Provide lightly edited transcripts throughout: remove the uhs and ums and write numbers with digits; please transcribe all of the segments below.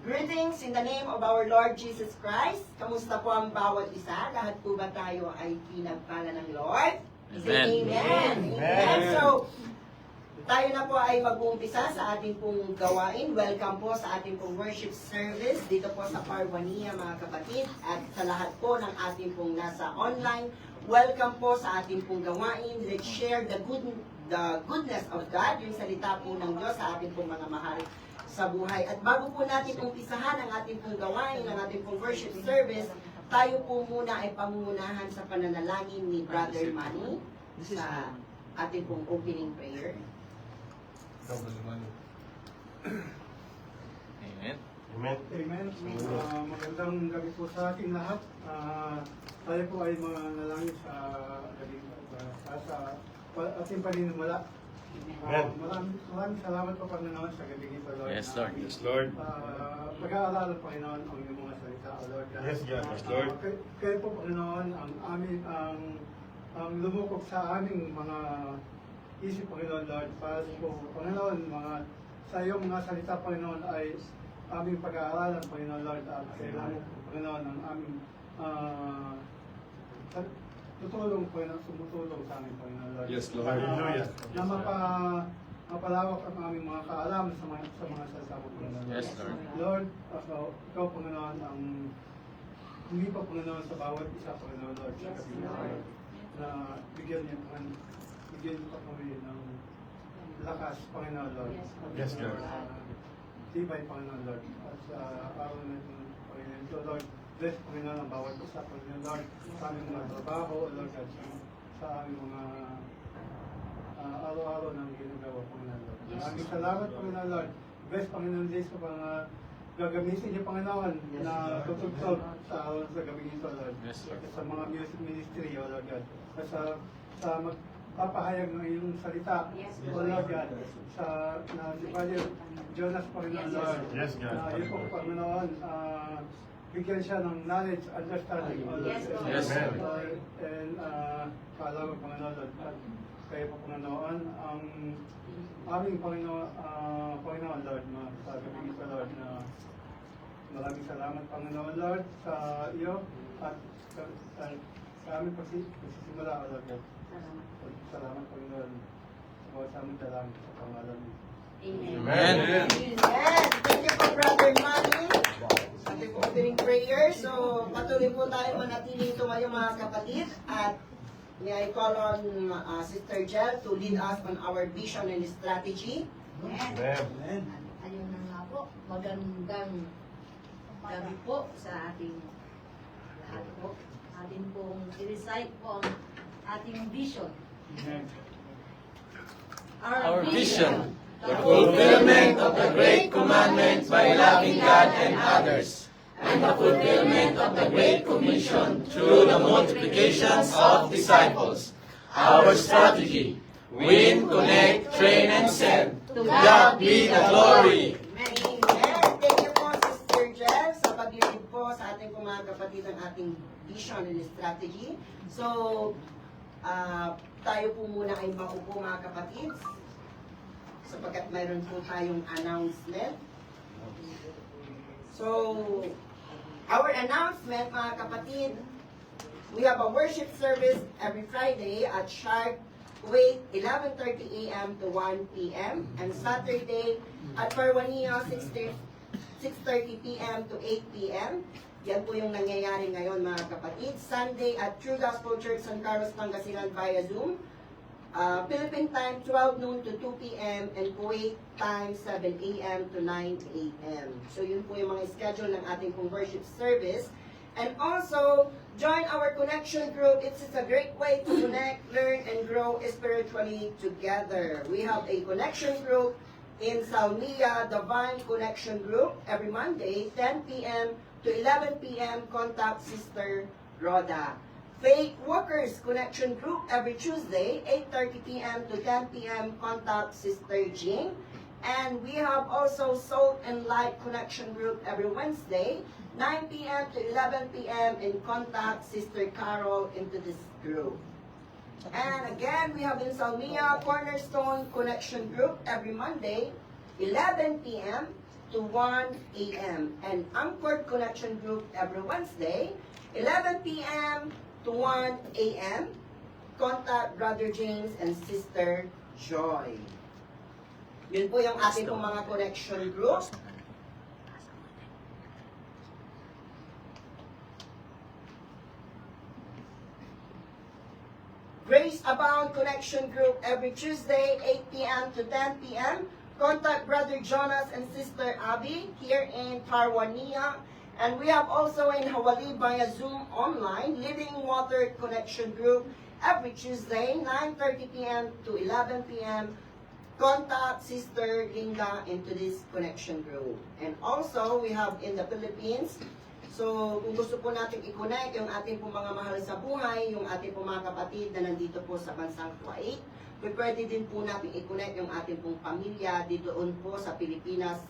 Greetings in the name of our Lord Jesus Christ. Kamusta po ang bawat isa? Lahat po ba tayo ay pinagpala ng Lord? Say amen. Amen. So, tayo na po ay mag-uumpisa sa ating pong gawain. Welcome po sa ating pong worship service dito po sa Parwania, mga kapatid. At sa lahat po ng ating pong nasa online, welcome po sa ating pong gawain. Let's share the goodness of God, yung salita po ng Diyos sa ating pong mga mahal sa buhay. At bago po natin umpisahan ang ating pong gawain, ang ating pong worship service, tayo po muna ay pamungunahan sa pananalangin ni Brother Manny sa ating pong opening prayer. Amen. Amen. Amen. Magandang gabi po sa ating lahat. Tayo po ay manalangin sa gabi sa ating paninumala. Maraming salamat po Panginoon sa gabi nito, Lord. Yes, Lord. Yes, Lord. Pag-aaralan, Panginoon, ang iyong mga salita, O Lord. Yes, God. Yes, Lord. Kayo po, Panginoon, ang lumukog sa aming mga isip, Panginoon, Lord. Para po, Panginoon, sa iyong mga salita, Panginoon, ay aming pag-aaralan, Panginoon, Lord. At kailangan, Panginoon, ang aming tutulong po na sumutulong sa amin, Panginoon Lord. Yes, Lord. Hallelujah. Na mapalawak ang aming mga kaalaman sa mga salita po, Panginoon. Yes, Lord. Lord, ikaw, Panginoon, ang hindi pa, Panginoon, sa bawat isa, Panginoon, Lord, sa gabi na bigyan niyo pa kami ng lakas, Panginoon, Lord. Yes, Lord. Tibay, Panginoon, Lord. At sa araw na ito, Panginoon, so, Lord, bless, Panginoon, ang bawat isa, Panginoon, Lord, sa aming mga trabaho, Lord, at sa aming mga araw-araw ng ginagawa, Panginoon, Lord. Maraming salamat, Panginoon, Lord. Bless, Panginoon, Jesus, sa mga gagamitin niyo, Panginoon, na tutugtog sa araw sa gabi nito, Lord. Yes, Lord. At sa mga music ministry, O Lord God. At sa magpapahayag ng iyong salita, O Lord God. Na si Father Jonas, Panginoon, Lord. Yes, God. Na iyo po, Panginoon, bigyan siya ng knowledge, understanding, O Lord. Yes, Lord. And kaalaman, Panginoon, Lord. At kayo po, Panginoon, ang aming Panginoon, Lord, sa gabi nito, Lord, na maraming salamat, Panginoon, Lord, sa iyo at sa aming pagsisimula, O Lord. Salamat, Panginoon, sa aming dalangin sa pangalan niyo. Amen. Amen. Amen. Thank you po, Brother Manny. Ating po opening prayer. So, patuloy po tayo manatiling tumayo, mga kapatid. At may I call on Sister Jel to lead us on our vision and strategy. Amen. Ayun na nga po, magandang gabi po sa ating lahat po. Atin pong i-recite po ang ating vision. Our vision, the fulfillment of the great commandment by loving God and others, and the fulfillment of the Great Commission through the multiplications of disciples. Our strategy, win, connect, train, and send. To God be the glory. Amen. Thank you po, Sister Jel, sa paglilid po sa ating mga kapatid ng ating vision and strategy. So, tayo po muna ay maupo, mga kapatid, sapagkat mayroon po tayong announcement. So, our announcement, mga kapatid, we have a worship service every Friday at sharp 11:30 a.m. to 1 p.m. and Saturday at Parwania 6:30 p.m. to 8 p.m. Yan po yung nangyayari ngayon, mga kapatid. Sunday at True Gospel Church San Carlos, Pangasinan via Zoom. Philippine time 12 noon to 2 p.m. and Kuwait time 7 a.m. to 9 a.m. So yun po yung mga schedule ng ating pong worship service. And also, join our connection group. It's a great way to connect, learn, and grow spiritually together. We have a connection group in Salmia, Divine Connection Group, every Monday, 10 p.m. to 11 p.m. Contact Sister Rhoda. Faith Workers Connection Group every Tuesday, 8:30 p.m. to 10 p.m. Contact Sister Jing. And we have also Salt and Light Connection Group every Wednesday, 9 p.m. to 11 p.m. in contact Sister Carol into this group. And again, we have in Salmia Cornerstone Connection Group every Monday, 11 p.m. to 1 a.m. And Anchored Connection Group every Wednesday, 11 p.m. to 1 a.m. Contact Brother James and Sister Joy. Yun po yung ating pong mga connection group. Grace Abound Connection Group every Tuesday, 8 p.m. to 10 p.m. Contact Brother Jonas and Sister Abby here in Parwania. And we have also in Hawali via Zoom online, Living Water Connection Group every Tuesday, 9:30 p.m. to 11 p.m. Contact Sister Linda into this connection group. And also, we have in the Philippines, so kung gusto po natin i-connect yung ating po mga mahal sa buhay, yung ating po mga kapatid na nandito po sa bansang Kuwait, pwede din po natin i-connect yung ating pong pamilya dito po sa Pilipinas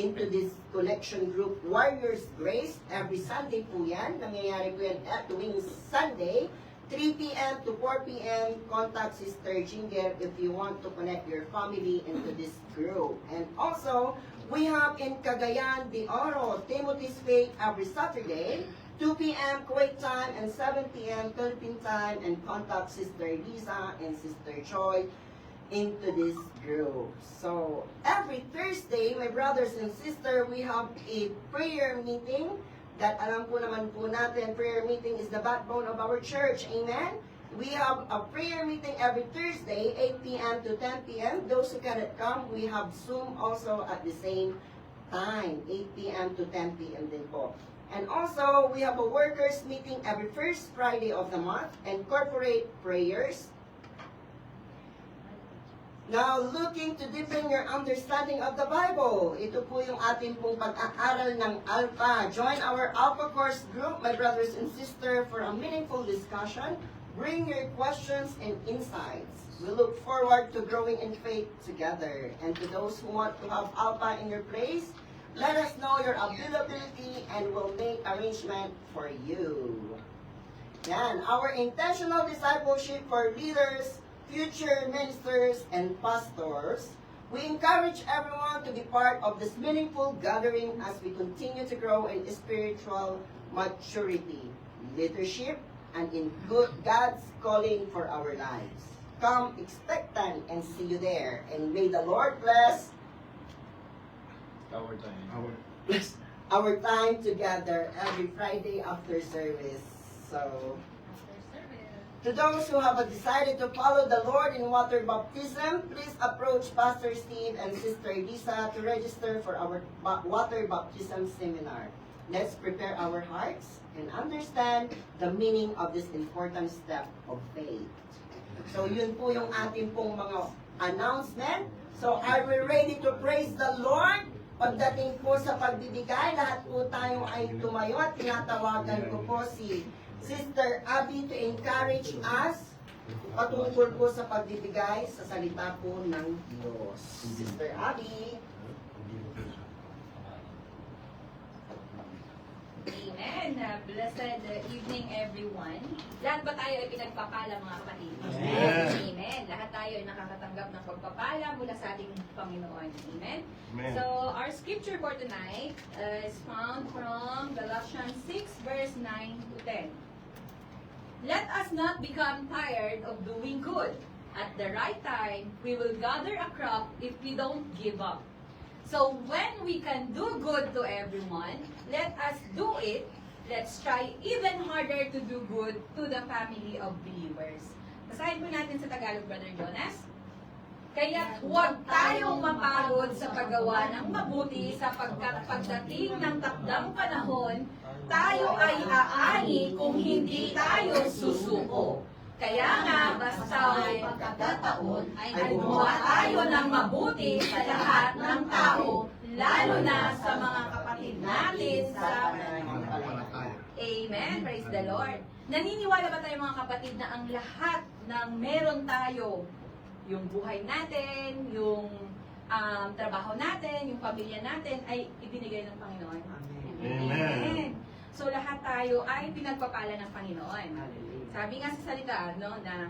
into this connection group, Warriors Grace. Every Sunday po yan. Nangyayari po yan at tuwing Sunday, 3 p.m. to 4 p.m. Contact Sister Jinger if you want to connect your family into this group. And also, we have in Cagayan de Oro, Timothy's Faith every Saturday, 2 p.m. Kuwait time and 7 p.m. Philippine time, and contact Sister Lisa and Sister Joy into this group. So, every Thursday, my brothers and sisters, we have a prayer meeting that alam po naman po natin, prayer meeting is the backbone of our church. Amen? We have a prayer meeting every Thursday, 8 p.m. to 10 p.m. Those who cannot come, we have Zoom also at the same time, 8 p.m. to 10 p.m. din po. And also, we have a workers meeting every first Friday of the month, and corporate prayers. Now, looking to deepen your understanding of the Bible. Ito po yung ating pong pag-aaral ng Alpha. Join our Alpha course group, my brothers and sisters, for a meaningful discussion. Bring your questions and insights. We look forward to growing in faith together. And to those who want to have Alpha in your place, let us know your availability and we'll make arrangement for you. Yan, our intentional discipleship for leaders, future ministers, and pastors. We encourage everyone to be part of this meaningful gathering as we continue to grow in spiritual maturity, leadership, and in God's calling for our lives. Come expectant and see you there. And may the Lord bless our time together every Friday after service. So, to those who have decided to follow the Lord in water baptism, please approach Pastor Steve and Sister Lisa to register for our water baptism seminar. Let's prepare our hearts and understand the meaning of this important step of faith. So yun po yung ating pong mga announcement. So are we ready to praise the Lord? Pagdating po sa pagbibigay, lahat po tayo ay tumayo at tinatawagan ko po si Sister Abby to encourage us patungkol po sa pagbibigay sa salita po ng Diyos. Sister Abby. Amen. Blessed evening, everyone. Lahat ba tayo ay pinagpapala, mga kapatid? Amen. Amen. Lahat tayo ay nakakatanggap ng pagpapala mula sa ating Panginoon. Amen. Amen. So, our scripture for tonight is found from Galatians 6, verse 9 to 10. Let us not become tired of doing good. At the right time, we will gather a crop if we don't give up. So when we can do good to everyone, let us do it. Let's try even harder to do good to the family of believers. Basahin po natin sa Tagalog, Brother Jonas. Kaya huwag tayong mapagod sa paggawa ng mabuti sapagkat pagdating ng takdang panahon, tayo ay aani kung hindi tayo susuko. Kaya nga, basta may pagkakataon, ay gumawa tayo ng mabuti sa lahat ng tao, lalo na sa mga kapatid natin sa pananampalataya. Amen. Praise the Lord. Naniniwala ba tayo, mga kapatid, na ang lahat ng meron tayo, yung buhay natin, yung trabaho natin, yung pamilya natin, ay ibinigay ng Panginoon? Amen. So lahat tayo ay pinagpapala ng Panginoon. Sabi nga sa salita, no, na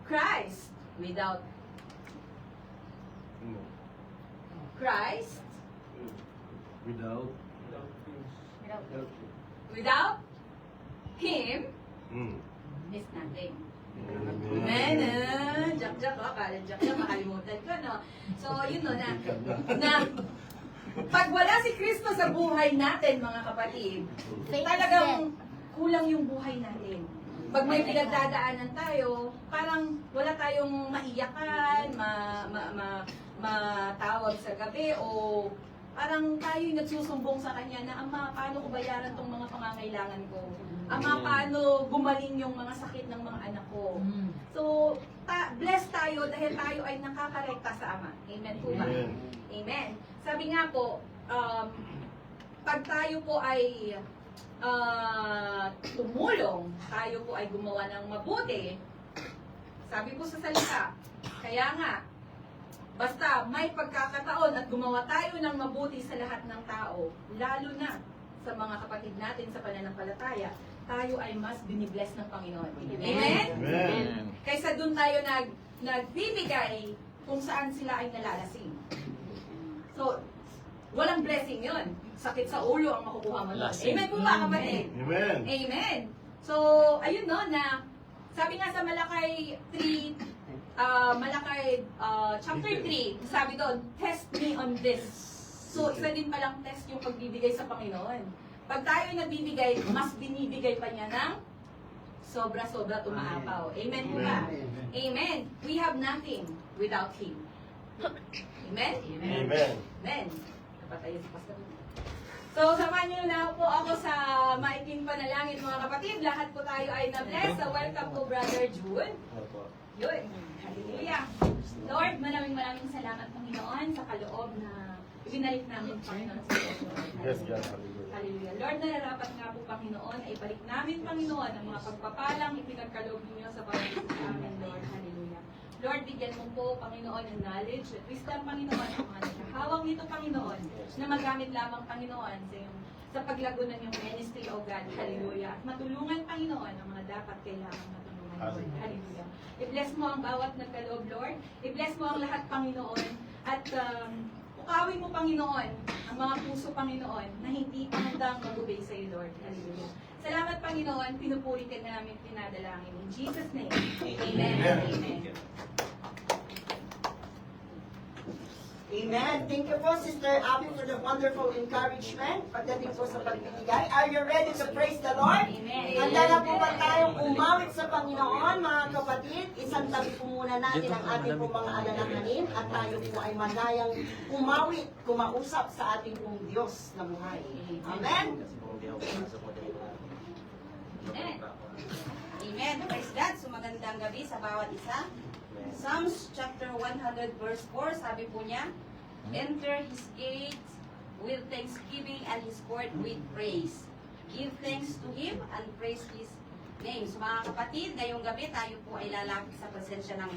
Christ Without. Without Him, Mm. Is nothing. Amen. Jack, akala Jack, makalimutan ko, no? So, yun no, na pag wala si Kristo sa buhay natin, mga kapatid, talagang kulang yung buhay natin. Pag may pinagdadaanan tayo, parang wala tayong maiyakan, matawag sa gabi, o parang tayo yung nagsusumbong sa Kanya na, Ama, paano ko bayaran tong mga pangangailangan ko? Ama, paano gumaling yung mga sakit ng mga anak ko? So, blessed tayo dahil tayo ay nakakarekta sa Ama. Amen po ba? Amen. Amen. Sabi nga po, pag tayo po ay tumulong, tayo po ay gumawa ng mabuti, sabi po sa salita, kaya nga, basta may pagkakataon at gumawa tayo ng mabuti sa lahat ng tao, lalo na sa mga kapatid natin sa pananampalataya, tayo ay mas binibless ng Panginoon. Amen? Amen. Kaysa doon tayo nagbibigay kung saan sila ay nalalasing. So, walang blessing yon. Sakit sa ulo ang makukuha mo doon. Lasing. Amen po ba, kapatid? Amen. Amen. So, ayun no, na sabi nga sa Malakay 3, Malakay chapter 3, sabi doon, test me on this. So, isa din palang test yung pagbibigay sa Panginoon. Pag tayo nagbibigay, mas binibigay pa niya ng sobra-sobra tumaapaw. Amen po ba? Amen. We have nothing without Him. Amen? Amen. Amen. Napatay si Pastor. So, samahan niyo na po ako sa maiking panalangin, mga kapatid. Lahat po tayo ay na-bless. So, welcome po, Brother June. Yun. Hallelujah. Lord, maraming salamat, Panginoon, sa kaloob na ibinalik namin, Panginoon, sa iyo. Yes, God. Hallelujah. Hallelujah. Lord, nararapat nga po, Panginoon, ay balik namin, Panginoon, ang mga pagpapalang ipinagkaloob ninyo sa pamamagitan sa amin, Lord. Hallelujah. Lord, bigyan mo po, Panginoon, ng knowledge at wisdom, Panginoon, ang mga naghahawak nito, Panginoon, na magamit lamang, Panginoon, sa paglago ng iyong ministry, O God. Hallelujah. At matulungan, Panginoon, ang mga dapat kailangan matulungan, Lord. Hallelujah. I-bless mo ang bawat nagkaloob, Lord. I-bless mo ang lahat, Panginoon. At ukawin mo, Panginoon, ang mga puso, Panginoon, na hindi pa handang mag-obey sa iyo, Lord. Hallelujah. Salamat, Panginoon. Pinupuri ka namin, pinadalangin. In Jesus' name. Amen. Amen. Amen. Thank you po, Sister Abby, for the wonderful encouragement pagdating po sa pagbibigay. Are you ready to praise the Lord? Amen. Handa na po ba tayong umawit sa Panginoon, mga kapatid? Isang tabi po muna natin ang ating pong mga alalahanin at tayo po ay manayang umawit, kumausap sa ating pong Diyos na buhay. Amen? Amen. Amen. Praise God. So magandang gabi sa bawat isa. Psalms chapter 100 verse 4, sabi po niya, enter His gates with thanksgiving and His court with praise. Give thanks to Him and praise His name. So mga kapatid, ngayong gabi tayo po ay lalapit sa presensya ng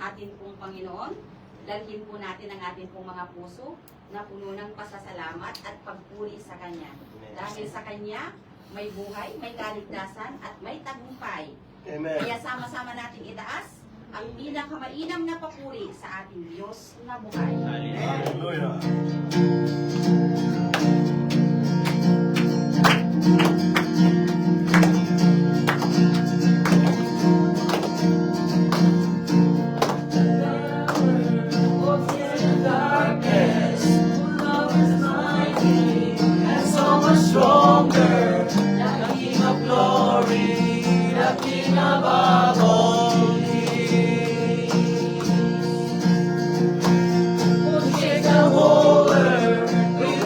ating pong Panginoon. Dalhin po natin ang ating pong mga puso na puno ng pasasalamat at pagpuri sa Kanya. Dahil sa Kanya, may buhay, may kaligtasan, at may tagumpay. Amen. Kaya sama-sama nating itaas ang pinakamainam na papuri sa ating Diyos na buhay. Hallelujah. Stronger, the King of glory, the King above all kings. Who shakes the whole earth with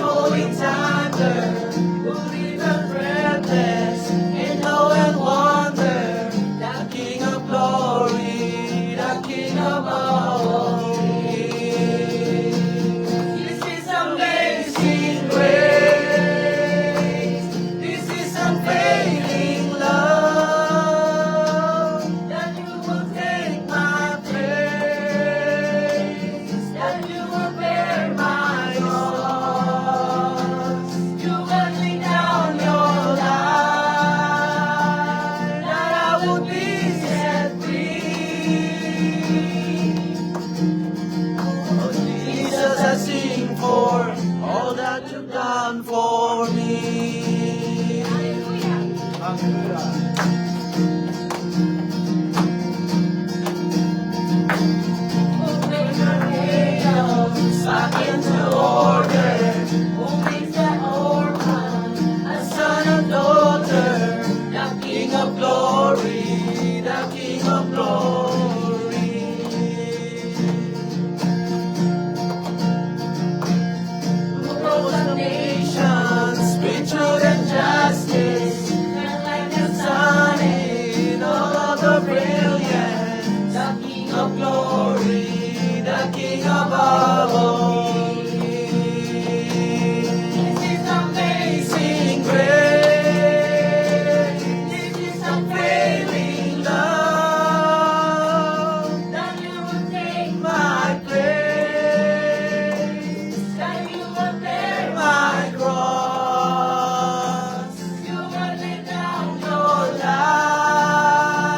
you've done for me. Hallelujah. Hallelujah. Who makes the chaos back into order? Who makes the orphan a son and daughter? The King of glory, the King of glory. Who rules the nations with truth and justice, and like the sun in all of the brilliance. The King of glory, the King of all. This is amazing grace. This is unfailing love. That you would take my place. That you would bear my cross. You would lay down your life.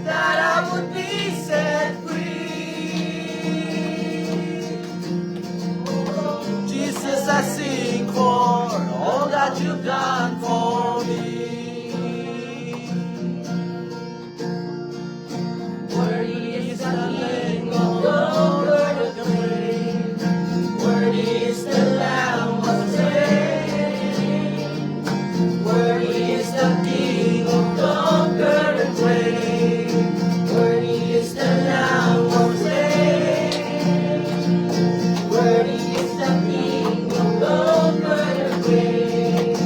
That I would be set free. Jesus, I sing for all that you've done for me. Worthy is the King over the grave. Worthy is the Lamb of slain. Worthy is the King who conquered the grave. Worthy is the Lamb of slain. Worthy is the King who conquered the grave.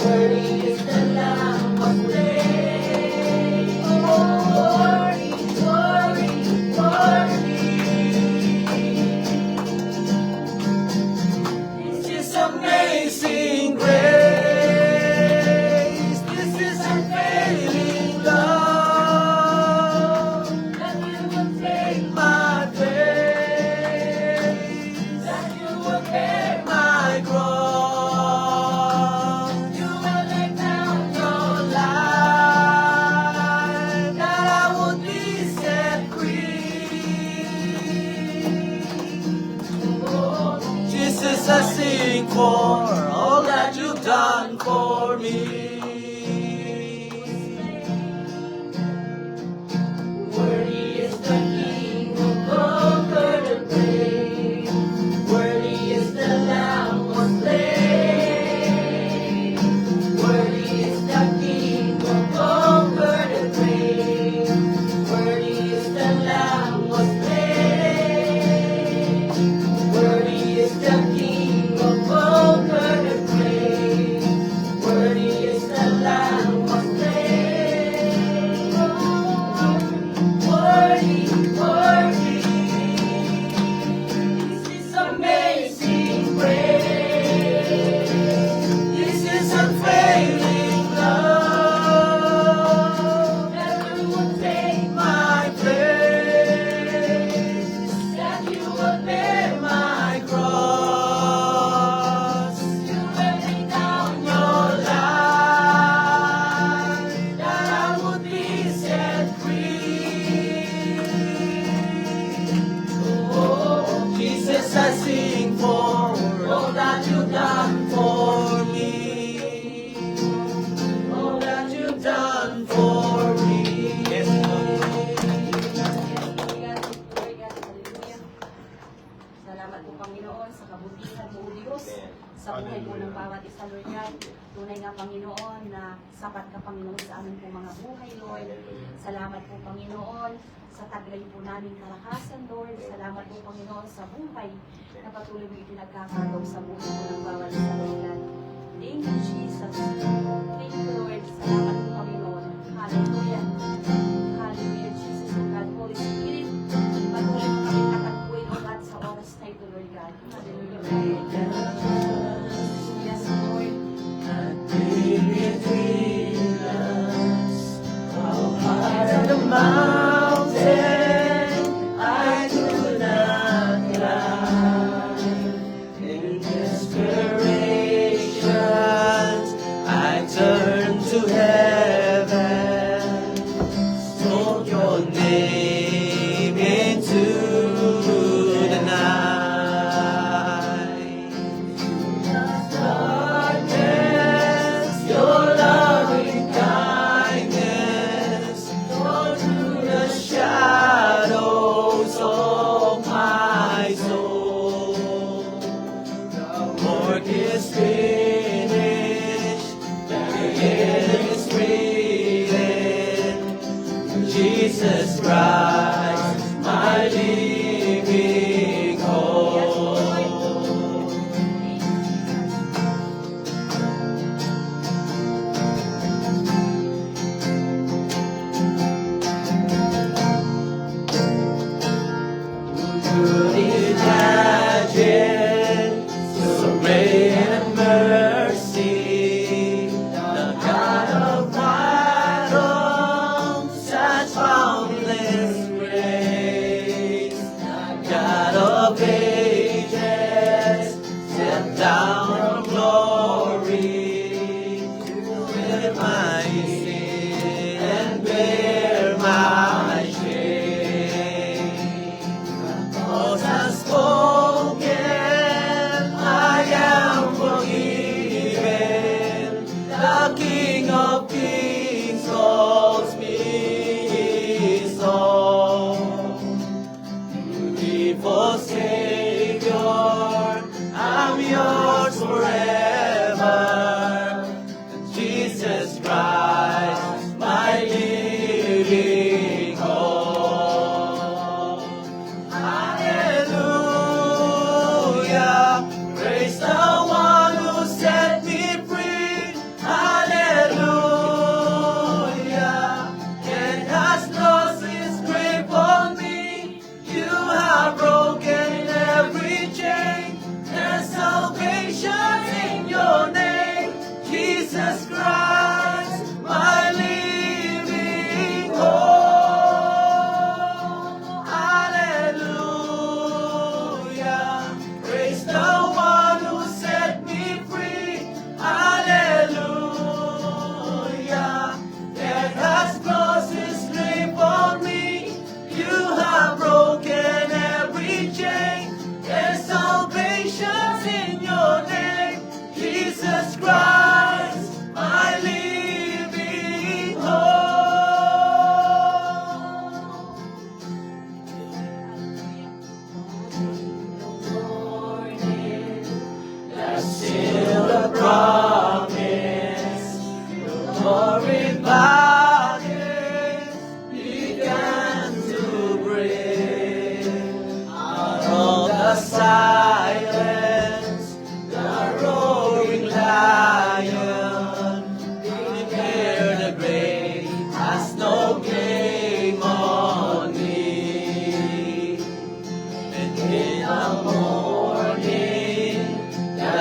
Worthy is the Lamb of slain. Oh, worthy, worthy, worthy. This is amazing grace. This is unfailing love. That you would take my place. That you would bear my cross. You will lay down your life. That I would be set free. Jesus, I sing for all that you've done for me. Worthy is the King who conquered the grave. Worthy is the Lamb who was slain. Worthy is the King who conquered the grave. Worthy is the Lamb who was slain. Worthy is the King who conquered the grave. Worthy is the Lamb who was slain. Worthy, worthy. This is amazing grace. This is unfailing love. That you would take my place. That you would bear my cross. You will lay down your life. That I would be set free. Oh, Jesus, I sing for all that you've done for me. All that you've done for me. Yes, Lord. Hallelujah. Hallelujah. Salamat po Panginoon sa kabutihan mo, O Diyos, sa buhay po ng bawat isa, Lord God. Tunay nga Panginoon na sapat ka Panginoon sa aming po mga buhay, Lord. Salamat po Panginoon sa taglay po namin kalakasan, Lord. Salamat po Panginoon sa buhay na patuloy mo ipinagkakagaw sa buhay po ng bawat isa, Lord God. Thank you, Jesus. Thank you, Lord. Salamat po Panginoon. Hallelujah. Hallelujah, Jesus, O God. Holy Spirit, patuloy mo kami tatagpuin, O God, sa oras na ito, Lord God. Hallelujah. Yes, Lord. The mountain I could not climb. In this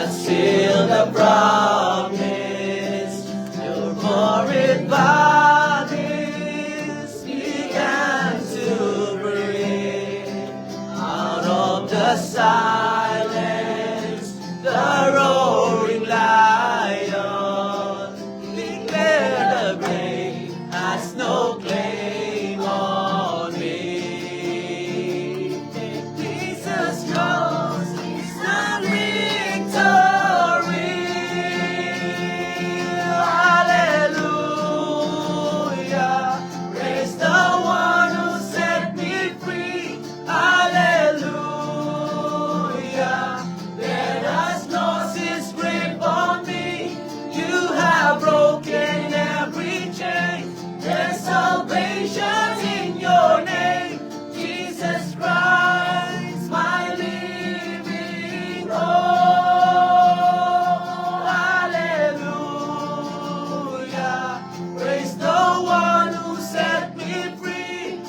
that seal the promise. Your buried bodies began to breathe out of the silence. The roaring lion declared the grave has no claim on me. Jesus knows He's the victory. Hallelujah. Praise the one who set me free. Hallelujah. Let us know His grip on me. You have broken every chain. There's salvation in your name. Jesus Christ, my living hope. Hallelujah. Praise the one who set me free.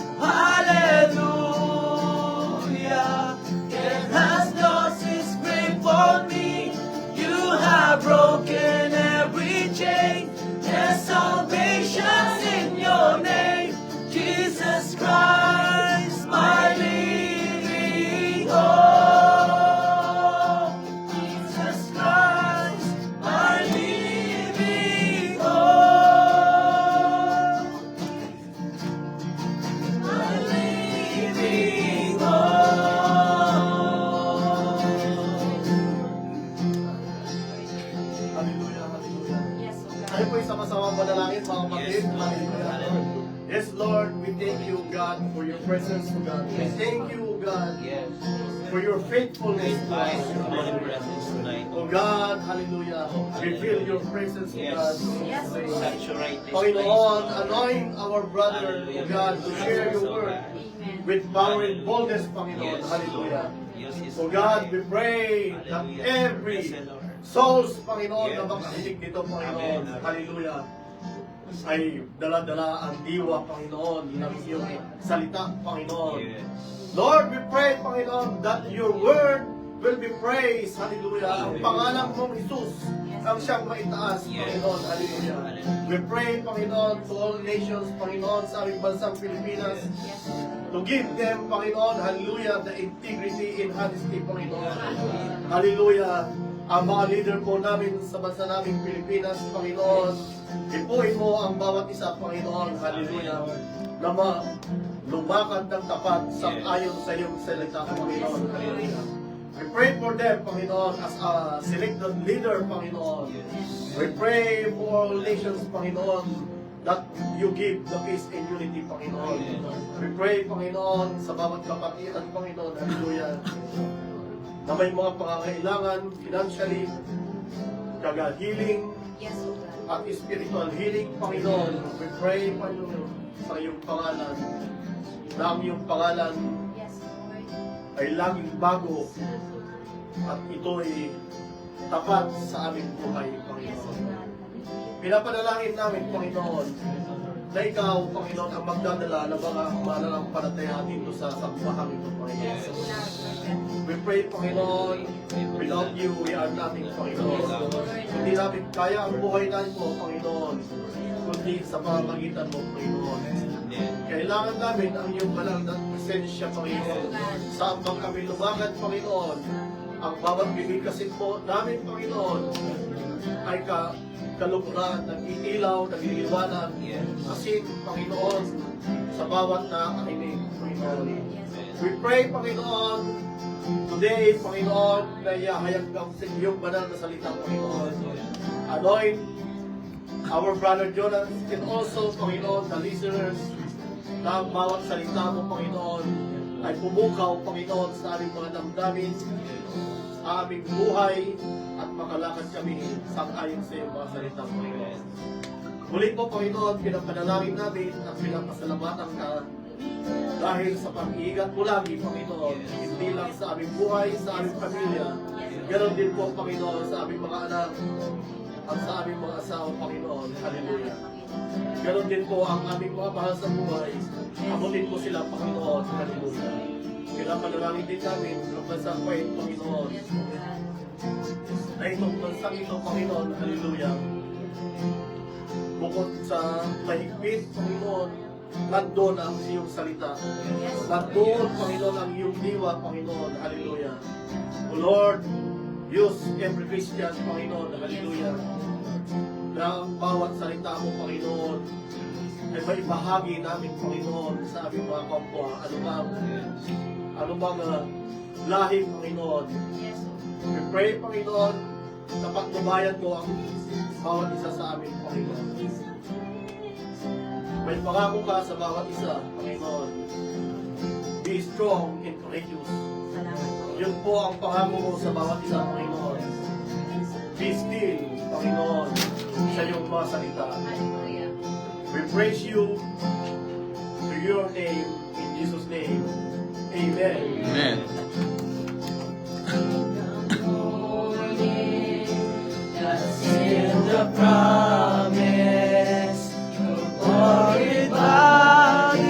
Hallelujah. Death has lost its grip on me. You have broken every chain. There's salvation in your name. Jesus Christ, my living hope. Jesus Christ, my living hope. My living hope. Hallelujah, hallelujah. Yes, O Tayo God. po'y sama-sama manalangin, mga kapatid. Hallelujah. Yes, Lord, we thank you, God, for your presence, O God. We thank you, O God, Yes. for your faithfulness to us. Your holy presence tonight. O God, hallelujah. Reveal your presence, O God. Yes, O God. Saturate this Panginoon, place. anoint our brother, O God, to share your word Amen. with power and boldness, Panginoon. Hallelujah. O God, we pray that every souls, Panginoon, na makakinig dito, Panginoon. Hallelujah. Ay dala-dala ang diwa, Panginoon, ng iyong salita, Panginoon. Lord, we pray, Panginoon, that your word will be praised. Hallelujah. Ang pangalan mong Jesus ang siyang maitaas, Panginoon. Hallelujah. We pray, Panginoon, to all nations, Panginoon, sa aming bansang Pilipinas, Yes, O God. to give them, Panginoon, hallelujah, the integrity and honesty, Panginoon. Hallelujah. Ang mga leader po namin sa bansa naming Pilipinas, Panginoon, ipuin mo ang bawat isa, Panginoon, hallelujah, na lumakad ng tapat sa ayon sa iyong salita, Panginoon. Hallelujah. We pray for them, Panginoon, as a selected leader, Panginoon. We pray for all nations, Panginoon, that you give the peace and unity, Panginoon. We pray, Panginoon, sa bawat kapatiran, Panginoon, hallelujah, na may mga pangangailangan financially, kaga healing, Yes, O God. at spiritual healing, Panginoon. We pray, Panginoon, sa iyong pangalan, na ang iyong pangalan Yes, Lord. ay laging bago at ito'y tapat sa aming buhay, Yes, O Panginoon. God. Pinapanalangin namin, Panginoon, na ikaw, Panginoon, ang magdadala ng mga mananampalataya dito sa sambahan ito, Panginoon. Yes, O God. We pray, Panginoon, without you, we are nothing, Panginoon. Hindi namin kaya ang buhay natin mo, Panginoon, kundi sa pamamagitan mo, Panginoon. Kailangan namin ang iyong banal na presensya, Panginoon. Saan bang kami lumakad, Panginoon? Ang bawat bibigkasin po namin, Panginoon, ay kalukuran, nag-iilaw, nag-iiwanan, asin, Panginoon, sa bawat nakikinig, Panginoon. We pray, Panginoon, today, Panginoon, na ihahayag kang sa iyong banal na salita, Panginoon. Anoint our brother Jonas and also, Panginoon, the listeners na ang bawat salita mo, Panginoon, ay pumukaw, Panginoon, sa aming mga damdamin, sa aming buhay, at makalakad kami sang-ayon sa iyong mga salita, Panginoon. Muli po, Panginoon, pinapanalangin namin at pinapasalamatan ka dahil sa pag-iingat mo lagi, Panginoon, hindi lang sa aming buhay, sa aming pamilya, ganoon din po, Panginoon, sa aming mga anak at sa aming mga asawa, Panginoon. Hallelujah. Ganoon din po ang aming mga mahal sa buhay. Amutin mo sila, Panginoon. Hallelujah. Pinapanalangin din namin ang bansang Kuwait, Panginoon. na itong bansang ito, Panginoon, hallelujah. Bukod sa mahigpit, Panginoon, nandun ang iyong salita. Nandun, Panginoon, ang iyong diwa, Panginoon, hallelujah. O Lord, use every Christian, Panginoon, hallelujah, na ang bawat salita mo, Panginoon, ay maibahagi namin, Panginoon, sa aming mga kapwa. Ano bang lahi, Panginoon. We pray, Panginoon, na pagbabayan mo ang bawat isa sa amin, Panginoon. May pangako ka sa bawat isa, Panginoon. Be strong and courageous. Yun po ang pangako mo sa bawat isa, Panginoon. Be still, Panginoon, sa iyong mga salita. We praise you to your name, in Jesus' name. Amen. Amen. In the promise, your glorious bodies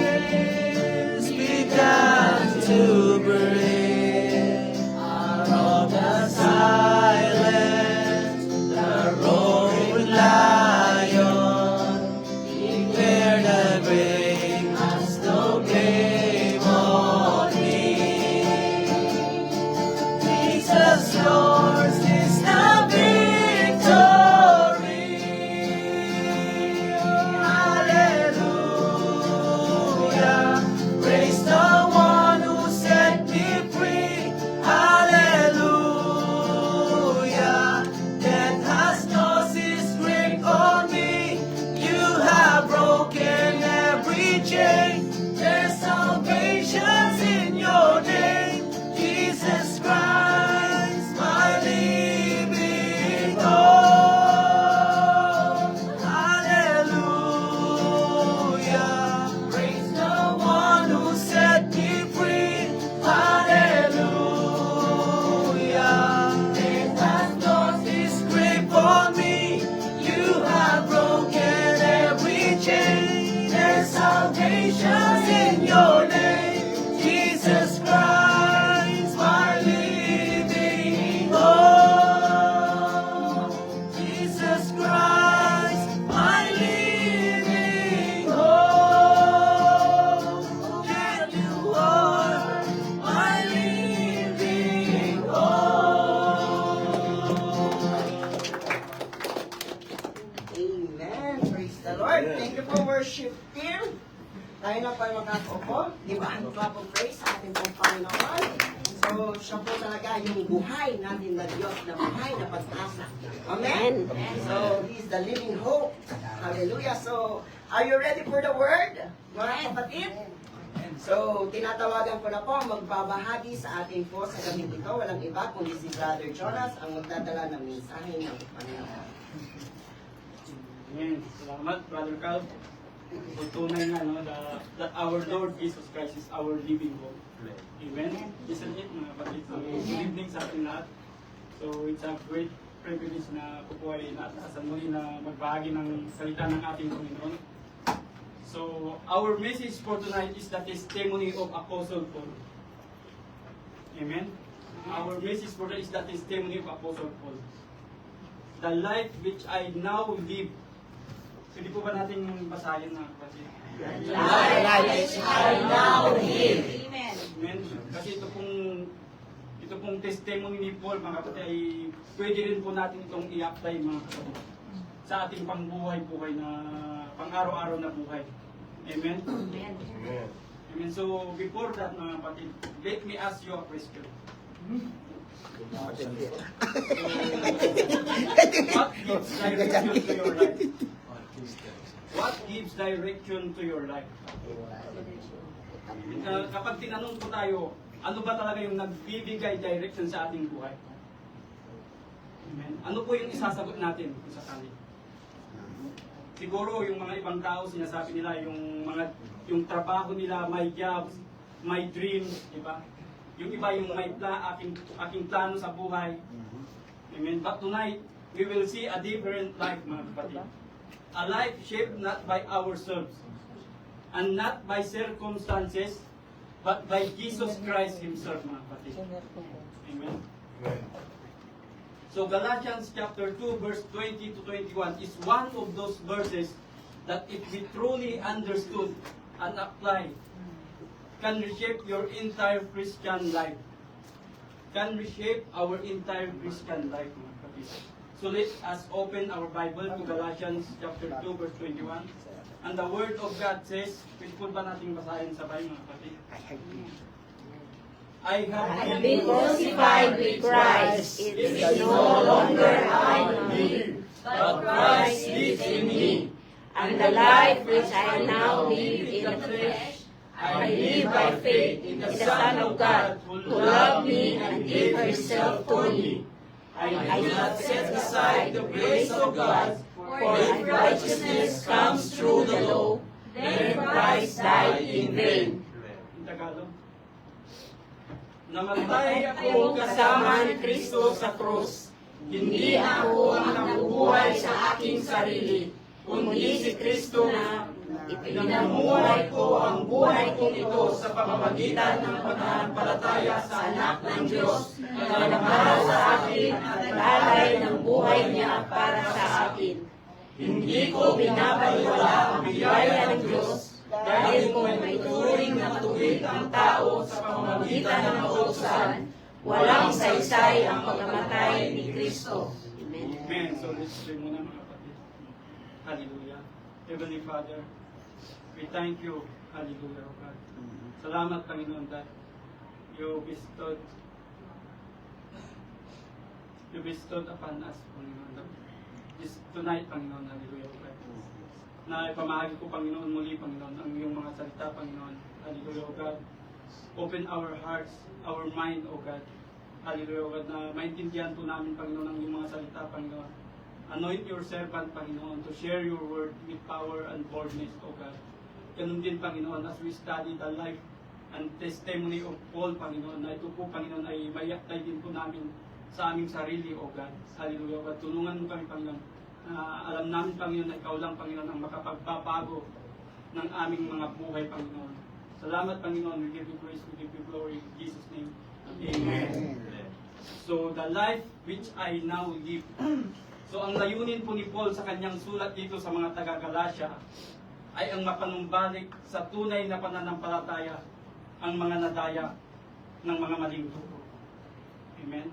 began to break out of the silence. The roaring lion declared the grave has no claim on me. Jesus, yours is the victory. Hallelujah. Praise the one who set me free. Hallelujah. Death has lost its grip on me. You have broken every chain. There's salvation in your name. Jesus Christ, my living hope. Hallelujah. Praise the one who set me free. Hallelujah. Death has lost its grip on me. You have broken every chain. There's salvation in your name. Jesus Christ, my living hope. Jesus Christ, my living hope. Yeah, you are my living hope. Amen. Praise the Lord. Thank you for worship team. Tayo na pa makakaupo. Di ba? Ano pa po praise sa ating pong Panginoon. So, siya po talaga yung buhay natin na Diyos, na buhay na pag-asa. Amen? So, He's the living hope. Hallelujah. So, are you ready for the word, mga kapatid? So, tinatawagan ko na po ang magbabahagi sa ating po sa gabing ito. Walang iba kundi si Brother Jonas ang magdadala ng mensahe ng Panginoon. Amen. Salamat, Brother Cal. Tunay nga, no, that our Lord Jesus Christ is our living hope. Amen. Isn't it, mga kapatid? So, good evening sa ating lahat. So, it's a great privilege na pupuwain at asan muli na magbahagi ng salita ng ating Panginoon. So, our message for tonight is the testimony of Apostle Paul. Amen. Our message for tonight is the testimony of Apostle Paul. The life which I now live. Pwede po ba natin basahin na kapatid? Life which I now live. Amen. Amen. Kasi ito pong testimony ni Paul, mga kapatid, ay pwede rin po natin itong i-apply, mga kapatid, sa ating pangbuhay-buhay na pang-araw-araw na buhay. Amen? Amen. Amen. Amen. So, before that, mga kapatid, let me ask you a question. What gives direction to your life? Kapag tinanong po tayo, ano ba talaga yung nagbibigay direction sa ating buhay? Amen. Ano po yung isasagot natin kung sakali? Siguro yung mga ibang tao sinasabi nila yung trabaho nila, may jobs, may dreams, di ba? Yung iba yung may aking plano sa buhay. Amen. But tonight, we will see a different life, mga kapatid. A life shaped not by ourselves and not by circumstances, but by Jesus Christ Himself, mga kapatid. Amen. Amen. So Galatians chapter 2 verse 20 to 21 is one of those verses that if we truly understood and applied, can reshape your entire Christian life. Can reshape our entire Christian life, mga kapatid. So let us open our Bible to Galatians chapter 2 verse 21. And the Word of God says, pwede po ba nating basahin sabay, mga kapatid? I have been crucified with Christ. It is no longer I who live, But Christ lives in me. and the life which I now live in the flesh, I live by faith in the Son of God, who loved me and gave himself for me. I do not set aside the grace of God, for if righteousness comes through the law, then Christ died in vain. In Tagalog. Namatay ako kasama ni Kristo sa krus. Hindi ako ang nabubuhay sa aking sarili, kundi si Kristo na ipinamuhay ko ang buhay kong ito sa pamamagitan ng pananampalataya sa Anak ng Diyos na nagmahal sa akin at nag-alay ng buhay niya para sa akin. Hindi ko binabaliwala ang biyaya ng Diyos dahil kung may turing na matuwid ang tao sa pamamagitan ng kautusan, walang saysay ang pagkamatay ni Kristo. Amen. Amen. So let's pray muna, mga kapatid. Hallelujah. Heavenly Father, we thank you. Hallelujah, O God. Salamat, Panginoon, that you bestowed upon us, Panginoon. This tonight, Panginoon, hallelujah, O God. Na ipamahagi ko, Panginoon, muli, Panginoon, ang iyong mga salita, Panginoon. Hallelujah, O God. Open our hearts, our mind, O God. Hallelujah, O God, na maintindihan po namin, Panginoon, ang iyong mga salita, Panginoon. Anoint your servant, Panginoon, to share your word with power and boldness, O God. Ganun din, Panginoon, as we study the life and testimony of Paul, Panginoon, na ito po, Panginoon, ay may-apply din po namin sa aming sarili, O God. Hallelujah, O God. Tulungan mo kami, Panginoon. Alam namin, Panginoon, na ikaw lang, Panginoon, ang makapagpapago ng aming mga buhay, Panginoon. Salamat, Panginoon. We give you praise, we give you glory. In Jesus' name, Amen. So, the life which I now live. So, ang layunin po ni Paul sa kanyang sulat dito sa mga taga-Galacia ay ang mapanumbalik sa tunay na pananampalataya ang mga nadaya ng mga maling turo. Amen?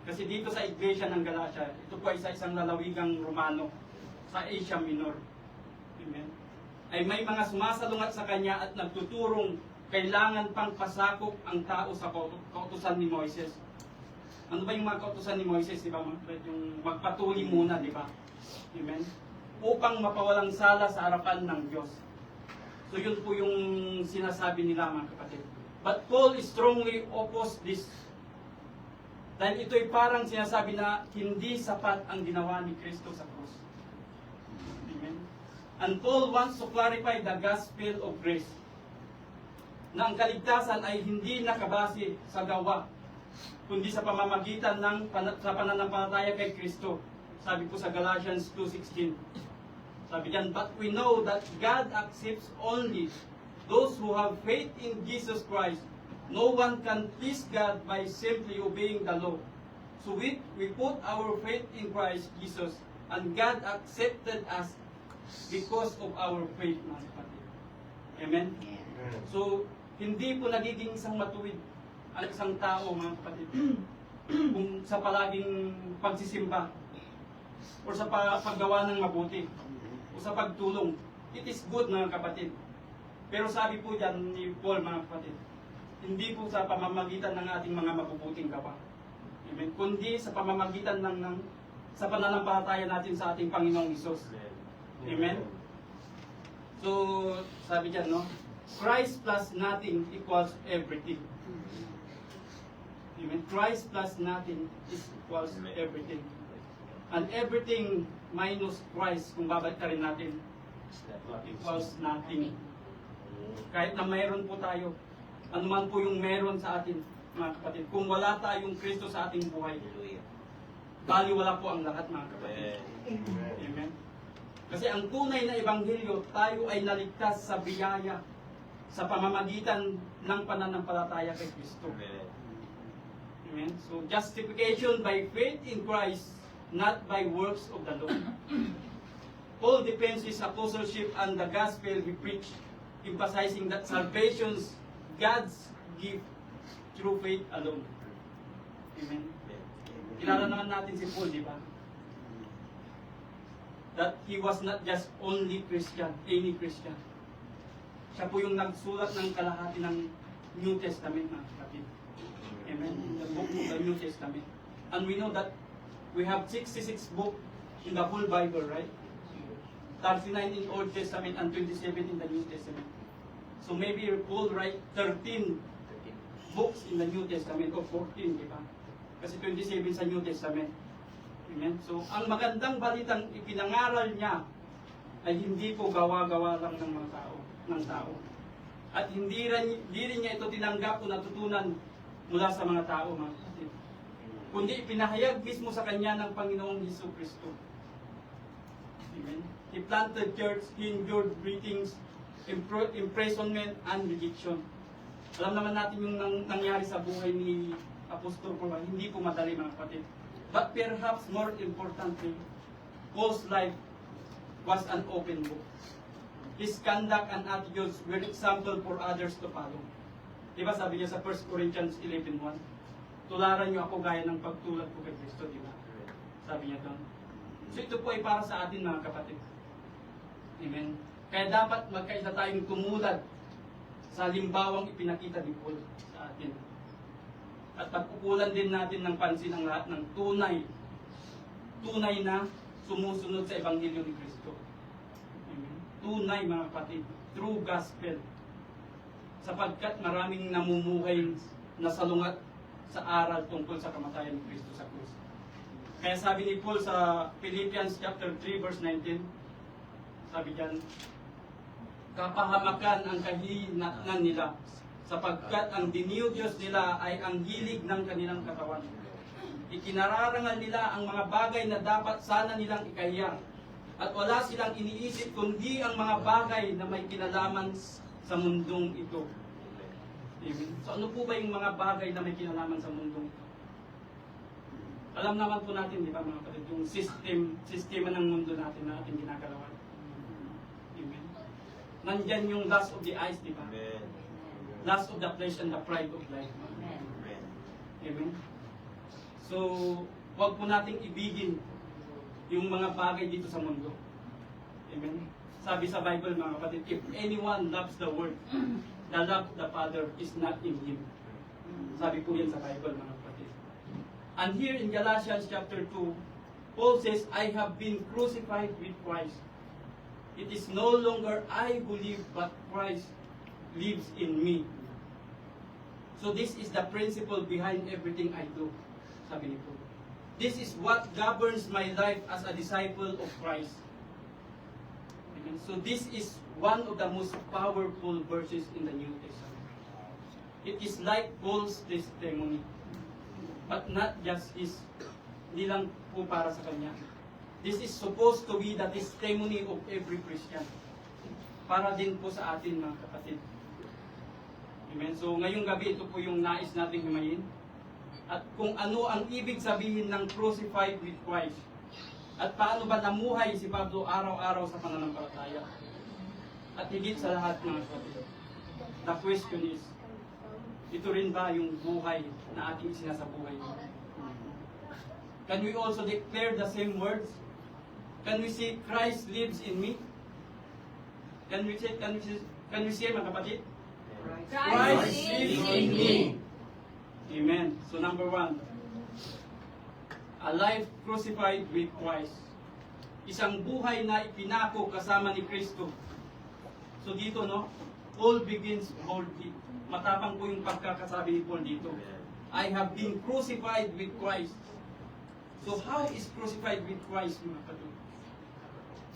Kasi dito sa iglesia ng Galacia, ito po ay sa isang lalawigang Romano sa Asia Minor. Amen? Ay may mga sumasalungat sa kanya at nagtuturong kailangan pang pasakop ang tao sa kautusan ni Moises. Ano ba yung mga kautusan ni Moises, di ba? Yung magpatuli muna, di ba? Amen? Upang mapawalang sala sa harapan ng Diyos. So yun po yung sinasabi nila, mga kapatid. But Paul strongly opposed this. Dahil ito'y parang sinasabi na hindi sapat ang ginawa ni Kristo sa krus. Amen? And Paul wants to clarify the gospel of grace. Na ang kaligtasan ay hindi nakabase sa gawa, kundi sa pamamagitan ng sa pananampalataya kay Kristo. Sabi po sa Galatians 2:16. Sabi diyan, but we know that God accepts only those who have faith in Jesus Christ. No one can please God by simply obeying the law. So we put our faith in Christ Jesus, and God accepted us because of our faith, mga kapatid. Amen? So, hindi po nagiging isang matuwid ang isang tao, mga kapatid, kung sa palaging pagsisimba o sa paggawa ng mabuti o sa pagtulong. It is good, mga kapatid. Pero sabi po dyan ni Paul, mga kapatid, hindi po sa pamamagitan ng ating mga mabubuting gawa. Amen. Kundi sa pamamagitan sa pananampalataya natin sa ating Panginoong Hesus. Amen. So, sabi dyan, no? Christ plus nothing equals everything. Amen. Christ plus nothing equals everything. And everything minus Christ, kung babalitarin natin, equals nothing. Kahit na mayroon po tayo, anuman po yung meron sa atin, mga kapatid, kung wala tayong Kristo sa ating buhay, bali wala po ang lahat, mga kapatid. Amen. Kasi ang tunay na ebanghelyo, tayo ay naligtas sa biyaya, sa pamamagitan ng pananampalataya kay Kristo. Amen. So justification by faith in Christ, not by works of the law. Paul depends his apostleship on the gospel he preached, emphasizing that salvation's God's gift through faith alone. Amen. Kilala naman natin si Paul, di ba? That he was not just only Christian, any Christian. Siya po yung nagsulat ng kalahati ng New Testament, mga kapatid. Amen. The book of the New Testament. And we know that we have 66 books in the whole Bible, right? 39 in Old Testament and 27 in the New Testament. So maybe Paul write 13 books in the New Testament o 14, di ba? Kasi 27 sa New Testament. Amen. So ang magandang balitang ipinangaral niya ay hindi po gawa-gawa lang ng mga tao. At hindi rin niya ito tinanggap o natutunan mula sa mga tao, mga kapatid. Kundi ipinahayag mismo sa kanya ng Panginoong Hesus Kristo. Amen. He planted church, he endured beatings, imprisonment, and rejection. Alam naman natin yung nangyari sa buhay ni Apostol Paul, hindi po madali, mga kapatid. But perhaps more importantly, Paul's life was an open book. His conduct and attitudes were example for others to follow. Diba sabi niya sa 1 Corinthians 11:1, tularan niyo ako gaya ng pagtulad ko kay Kristo, diba? Sabi niya doon. So ito po ay para sa atin, mga kapatid. Amen. Kaya dapat magkaisa tayong tumulad sa limbawang ipinakita ni Paul sa atin. At pagkukulan din natin ng pansin ang lahat ng tunay na sumusunod sa Ebanghelyo ni Kristo. Amen. Tunay, mga kapatid, true gospel. Sapagkat maraming namumuhay na salungat sa aral tungkol sa kamatayan ni Kristo sa krus. Kaya sabi ni Paul sa Philippians chapter 3 verse 19, sabi diyan, kapahamakan ang kahinaan nila, sapagkat ang diniyos nila ay ang hilig ng kanilang katawan. Ikinararangal nila ang mga bagay na dapat sana nilang ikahiya, at wala silang iniisip kundi ang mga bagay na may kinalaman sa mundong ito. Amen. So ano po ba yung mga bagay na may kinalaman sa mundong ito? Alam naman po natin, di ba, mga kapatid, yung sistema ng mundo natin na ating ginagalawan. Amen. Nandyan yung lust of the eyes, di ba? Lust of the flesh and the pride of life. Amen. So, wag po nating ibigin yung mga bagay dito sa mundo. Amen. Sabi sa Bible, mga kapatid, if anyone loves the world, the love of the Father is not in him. Sabi po yan sa Bible, mga kapatid. And here in Galatians chapter 2, Paul says, I have been crucified with Christ. It is no longer I who live, but Christ lives in me. So this is the principle behind everything I do, sabi ni Paul. This is what governs my life as a disciple of Christ. Amen. So this is one of the most powerful verses in the New Testament. It is like Paul's testimony, but not just his, hindi lang po para sa kanya. This is supposed to be the testimony of every Christian. Para din po sa atin, mga kapatid. Amen. So ngayong gabi, ito po yung nais nating himayin. At kung ano ang ibig sabihin ng crucified with Christ. At paano ba namuhay si Pablo araw-araw sa pananampalataya. At higit sa lahat, mga kapatid, the question is, ito rin ba yung buhay na ating sinasabuhay? Can we also declare the same words? Can we say Christ lives in me? Can we say, mga kapatid? Christ lives in me. Amen. So number 1, a life crucified with Christ. Isang buhay na ipinako kasama ni Kristo. So dito, no, Paul begins boldly. Matapang po yung pagkakasabi ni Paul dito. I have been crucified with Christ. So how is crucified with Christ, mga kapatid?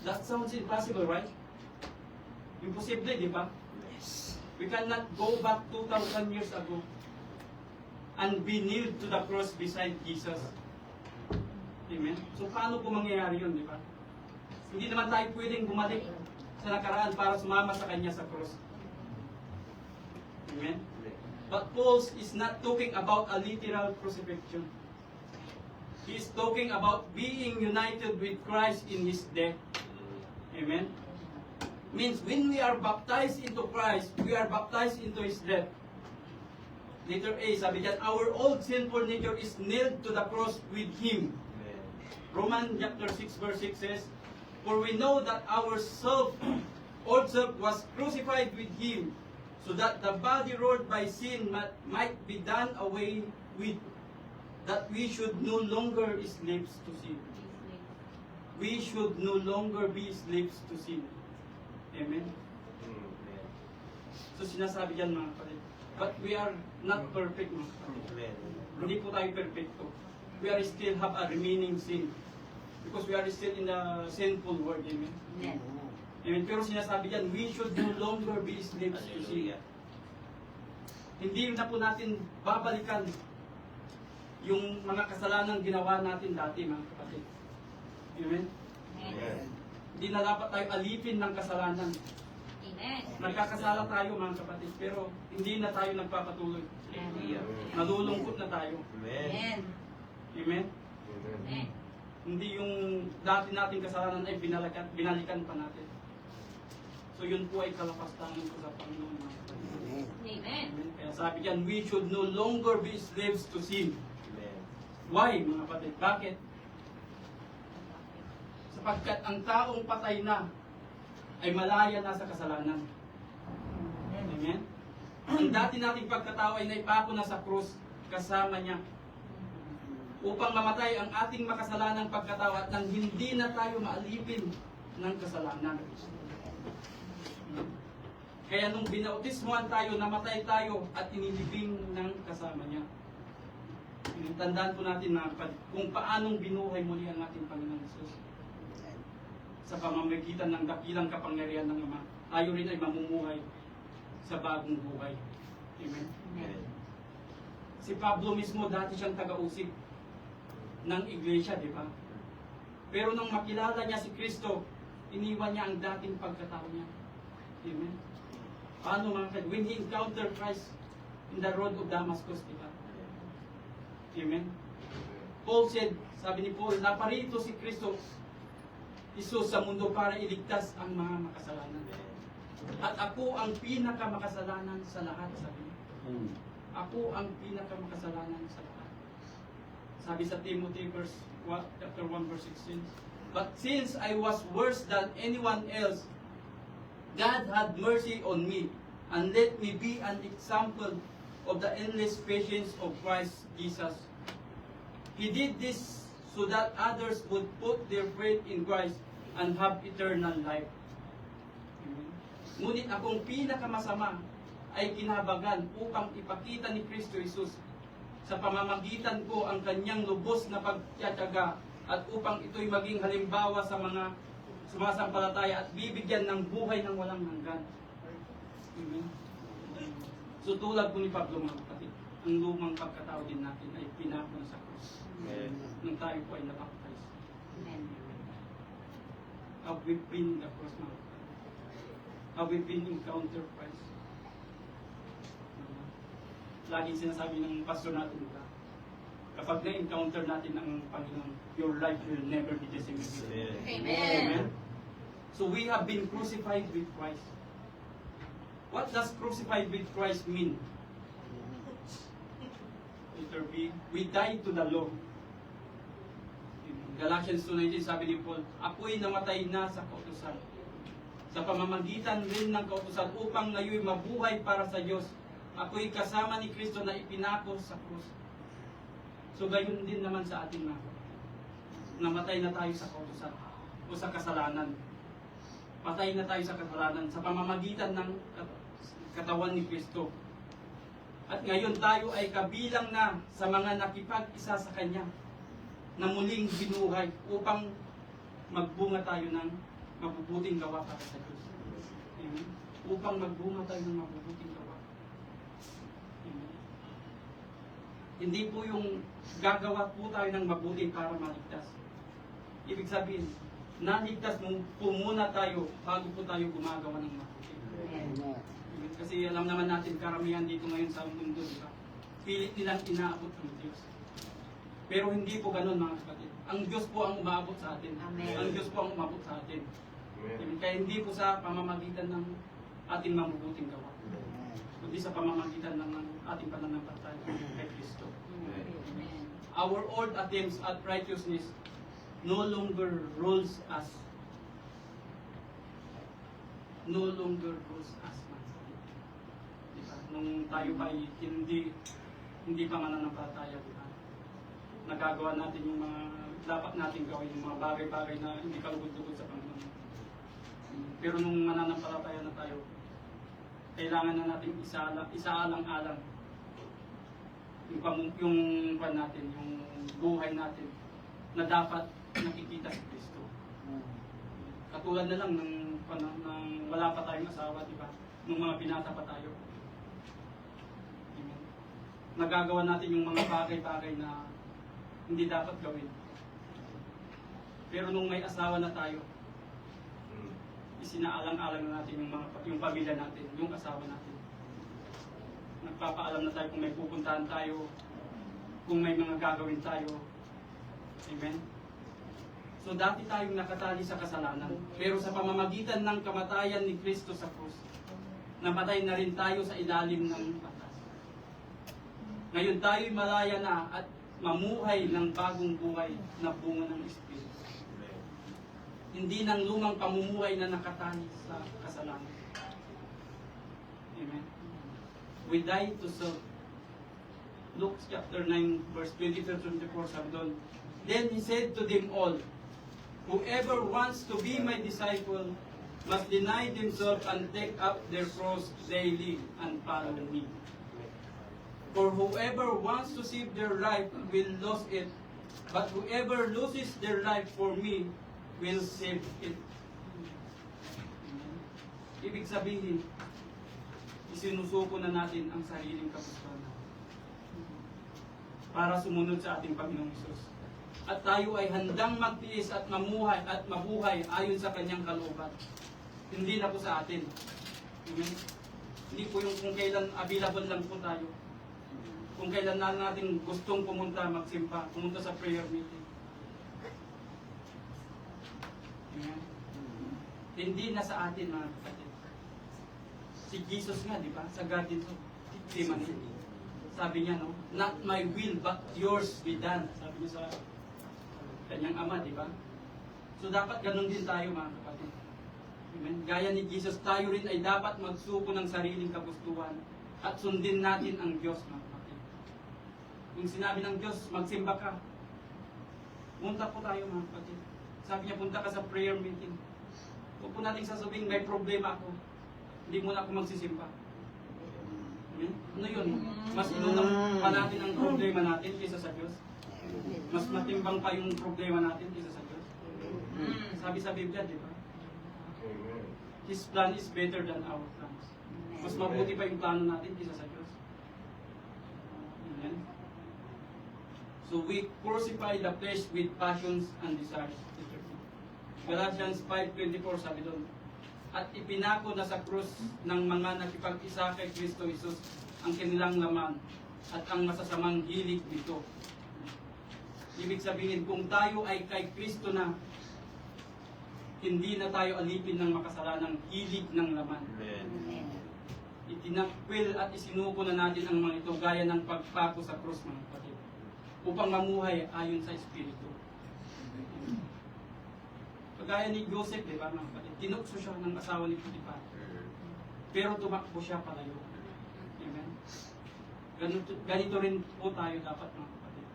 That sounds impossible, right? Imposible, di ba? We cannot go back 2,000 years ago and be nailed to the cross beside Jesus. Amen? So paano po mangyayari yun, di ba? Hindi naman tayo pwedeng bumalik sa nakaraan para sumama sa Kanya sa cross. Amen? But Paul is not talking about a literal crucifixion. He is talking about being united with Christ in His death. Amen? Means when we are baptized into Christ, we are baptized into His death. Letter A, sabi dyan, our old sinful nature is nailed to the cross with Him. Romans chapter 6 verse 6 says, for we know that our old self was crucified with Him, so that the body ruled by sin might be done away with, that we should no longer be slaves to sin. We should no longer be slaves to sin. Amen? So sinasabi dyan mga kapatid, but we are not perfect mga kapatid. Hindi po tayo perfecto. We are still have a remaining sin. Because we are still in the sinful world. Amen? Amen. Amen. Pero sinasabi dyan, we should no longer be slaves to sin. Hindi na po natin babalikan yung mga kasalanang ginawa natin dati, mga kapatid. Amen? Amen. Hindi na dapat tayo alipin ng kasalanan. Amen. Nagkakasala tayo, mga kapatid, pero hindi na tayo nagpapatuloy. Nalulungkot na tayo. Amen. Amen? Amen. Hindi yung dati nating kasalanan ay binalikan pa natin. So yun po ay kalapastangan ko sa Panginoon, mga kapatid. Amen. Amen? Kaya sabi diyan, we should no longer be slaves to sin. Why, mga kapatid? Bakit? Sapagkat ang taong patay na ay malaya na sa kasalanan. Amen? Ang dati nating pagkatao ay naipako na sa krus kasama niya upang mamatay ang ating makasalanang pagkatao at nang hindi na tayo maalipin ng kasalanan. Kaya nung binautismuhan tayo, namatay tayo at inilibing ng kasama niya. Tandaan po natin mga kapatid, kung paanong binuhay muli ang ating Panginoon Jesus. Sa pamamagitan ng dakilang kapangyarihan ng Ama, tayo rin ay mamumuhay sa bagong buhay. Amen? Si Pablo mismo, dati siyang taga-usig ng iglesia, di ba? Pero nang makilala niya si Kristo, iniwan niya ang dating pagkatao niya. Amen? Paano mga kapatid? When he encountered Christ in the road of Damascus, di ba? Amen? Paul said, sabi ni Paul, naparito si Kristo Isus sa mundo para iligtas ang mga makasalanan. At ako ang pinakamakasalanan sa lahat, sabi niya. Ako ang pinakamakasalanan sa lahat. Sabi sa Timothy chapter 1 verse 16, but since I was worse than anyone else, God had mercy on me and let me be an example of the endless patience of Christ Jesus. He did this so that others would put their faith in Christ and have eternal life. Amen. Ngunit akong pinakamasama ay kinabagan upang ipakita ni Kristo Jesus sa pamamagitan ko ang kanyang lubos na pagtiyatyaga at upang ito'y maging halimbawa sa mga sumasampalataya at bibigyan ng buhay ng walang hanggan. Amen. So tulad po ni Pablo mga kapatid, ang lumang pagkatao din natin ay pinako na sa krus. Nung tayo po ay napapatay. Amen. Have we been the cross mga kapatid? Have we been encounter Christ? Laging sinasabi ng pastor natin, diba? Kapag na-encounter natin ang Panginoon, your life will never be the same again. Amen. So we have been crucified with Christ. What does crucified with Christ mean? Letter B, we died to the law. In Galatians 2:19, sabi ni Paul, ako'y namatay na sa kautusan. Sa pamamagitan rin ng kautusan upang ngayon mabuhay para sa Diyos. Ako'y kasama ni Kristo na ipinako sa krus. So gayon din naman sa ating mga. Namatay na tayo sa kautusan o sa kasalanan. Patay na tayo sa kasalanan sa pamamagitan ng katawan ni Kristo. At ngayon tayo ay kabilang na sa mga nakipag-isa sa Kanya na muling binuhay upang magbunga tayo ng mabubuting gawa para sa Diyos. Amen? Upang magbunga tayo ng mabubuting gawa. Amen? Hindi po yung gagawa po tayo ng mabuti para maligtas. Ibig sabihin, naligtas po muna tayo bago po tayo gumagawa ng mabuti. Kasi alam naman natin, karamihan dito ngayon sa mundo, di ba? Pilit nilang inaabot ng Diyos. Pero hindi po ganun, mga kapatid. Ang Diyos po ang umabot sa atin. Amen. Ang Diyos po ang umabot sa atin. Kaya hindi po sa pamamagitan ng ating mabubuting gawa, kundi sa pamamagitan ng ating pananampalataya kay Kristo. Our old attempts at righteousness no longer rules us. No longer rules us. Diba? Nung tayo pa ay hindi pa mananampalataya, diba? Nagagawa natin yung mga dapat natin gawin, yung mga bagay-bagay na hindi kalugod-lugod sa Panginoon. Pero nung mananampalataya na tayo, kailangan na natin isaalang-alang yung pan natin, yung buhay natin na dapat nakikita si Kristo. Katulad na lang ng wala pa tayong asawa, di ba? Nung mga binata pa tayo. Amen. Nagagawa natin yung mga bagay-bagay na hindi dapat gawin. Pero nung may asawa na tayo, isinaalang-alang na natin yung pamilya natin, yung asawa natin. Nagpapaalam na tayo kung may pupuntahan tayo, kung may mga gagawin tayo. Amen? So dati tayong nakatali sa kasalanan, pero sa pamamagitan ng kamatayan ni Kristo sa krus, namatay na rin tayo sa ilalim ng batas. Ngayon tayo'y malaya na at mamuhay ng bagong buhay na bunga ng Espiritu. Hindi ng lumang pamumuhay na nakatali sa kasalanan. Amen. We die to serve. Luke chapter 9 verse 23-24 sabi doon, Then he said to them all, Whoever wants to be my disciple must deny themselves and take up their cross daily and follow me. For whoever wants to save their life will lose it, but whoever loses their life for me will save it. Ibig sabihin, isinusuko na natin ang sariling kagustuhan para sumunod sa ating Panginoong Hesus. At tayo ay handang magtiis at mabuhay ayon sa kanyang kalooban. Hindi na po sa atin. Amen? Hindi po yung kung kailan available lang po tayo. Kung kailan na natin gustong magsimpa, pumunta sa prayer meeting. Amen? Hindi na sa atin, mga kapatid. Si Jesus nga, di ba? Sa Garden of Gethsemane. Sabi niya, no? Not my will, but yours be done. Sabi niya sa kanyang ama, di ba? So dapat ganun din tayo, mga kapatid. Amen? Gaya ni Jesus, tayo rin ay dapat magsuko ng sariling kagustuhan at sundin natin ang Diyos, mga kapatid. Kung sinabi ng Diyos, magsimba ka, punta po tayo, mga kapatid. Sabi niya, punta ka sa prayer meeting. Huwag po natin sasabihin, may problema ako. Hindi muna ako magsisimba. Amen? Ano yun? Mas inunang pa natin ang problema natin kaysa sa Diyos. Mas matimbang pa yung problema natin kaysa sa Diyos. Sabi sa Biblia, di ba? His plan is better than our plans. Mas mabuti pa yung plano natin kaysa sa Diyos. Amen? So we crucify the flesh with passions and desires. Galatians 5:24 sabi doon, at ipinako na sa krus ng mga nakipag-isa kay Kristo Jesus ang kanilang laman at ang masasamang hilig nito. Ibig sabihin, kung tayo ay kay Kristo na, hindi na tayo alipin ng makasalanang hilig ng laman. Itinakwil at isinuko na natin ang mga ito gaya ng pagpako sa krus, mga kapatid, upang mamuhay ayon sa Espiritu. Kagaya ni Joseph, di ba, mga kapatid? Tinukso siya ng asawa ni Potiphar. Pero tumakbo siya palayo. Amen? Ganito rin po tayo dapat, mga kapatid.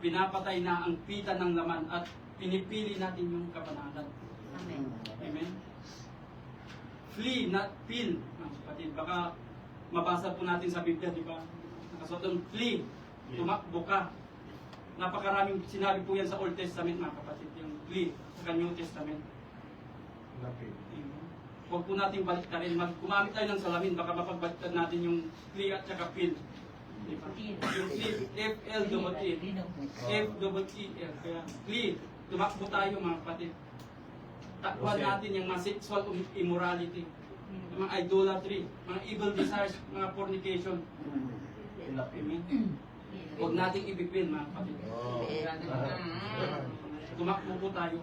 Pinapatay na ang pita ng laman at pinipili natin yung kapanalan. Amen. Amen? Flee, not feel, mga kapatid. Baka mabasa po natin sa Biblia, di ba? Nakasuot doon, flee, tumakbo ka. Napakaraming sinabi po yan sa Old Testament, mga kapatid. Yung flee sa New Testament. Huwag po natin baliktarin. Gumamit tayo ng salamin, baka mapagbaliktad natin yung flee at saka feel. Diba? Yung flee, F-L-E-E-L. F-E-E-L. Kaya flee, tumakbo tayo, mga kapatid. Takbuhan natin yung mga sexual immorality. mga idolatry, mga evil desires, mga fornication. Amen. Huwag nating ibigpin, mga kapatid. Tumakbo po tayo.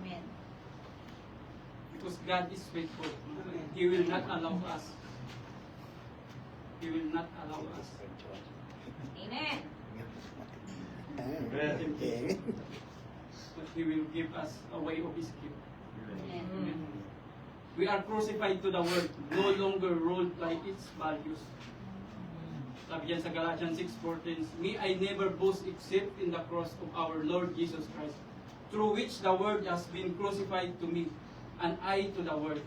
Amen. Because God is faithful. He will not allow us. He will not allow us. Amen. But He will give us a way of escape. Amen. Amen. We are crucified to the world, no longer ruled by its values. Sabi dyan sa Galatians 6:14, "Me I never boast except in the cross of our Lord Jesus Christ, through which the world has been crucified to me, and I to the world."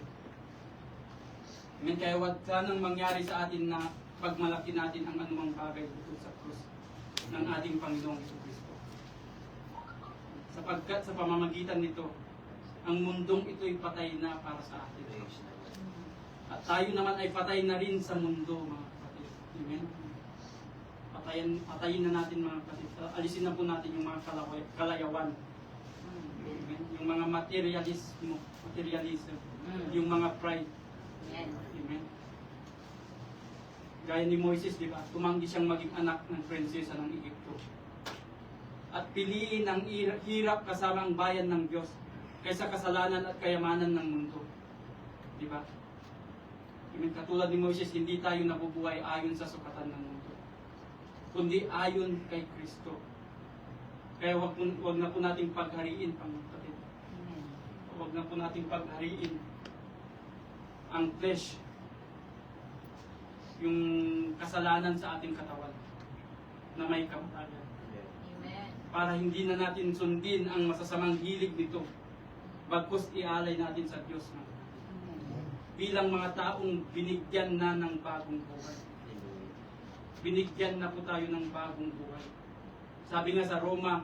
Amen. Kaya wag sanang mangyari sa atin na pagmalaki natin ang anumang bagay tungkol sa krus ng ating Panginoong Jesucristo. Sapagkat sa pamamagitan nito, ang mundong ito'y patay na para sa atin. At tayo naman ay patay na rin sa mundo, mga kapatid. Amen. Patayin na natin, mga kapatid. Alisin na po natin yung mga kalayawan. Amen. Yung mga materialism, yung mga pride. Amen. Amen. Gaya ni Moises, di ba? Tumanggi siyang maging anak ng prinsesa ng Egypto. At piliin ang hirap kasama ang bayan ng Diyos kaysa kasalanan at kayamanan ng mundo. Di ba? Amen. Katulad ni Moises, hindi tayo nabubuhay ayon sa sukatan ng mundo, kundi ayon kay Kristo. Kaya wag na po nating paghariin, pangkapatid. Wag na po nating paghariin ang flesh, yung kasalanan sa ating katawan na may kamatayan. Amen. Para hindi na natin sundin ang masasamang hilig nito, bagkus ialay natin sa Diyos bilang mga taong binigyan na ng bagong buhay. Binigyan na po tayo ng bagong buhay. Sabi nga sa Roma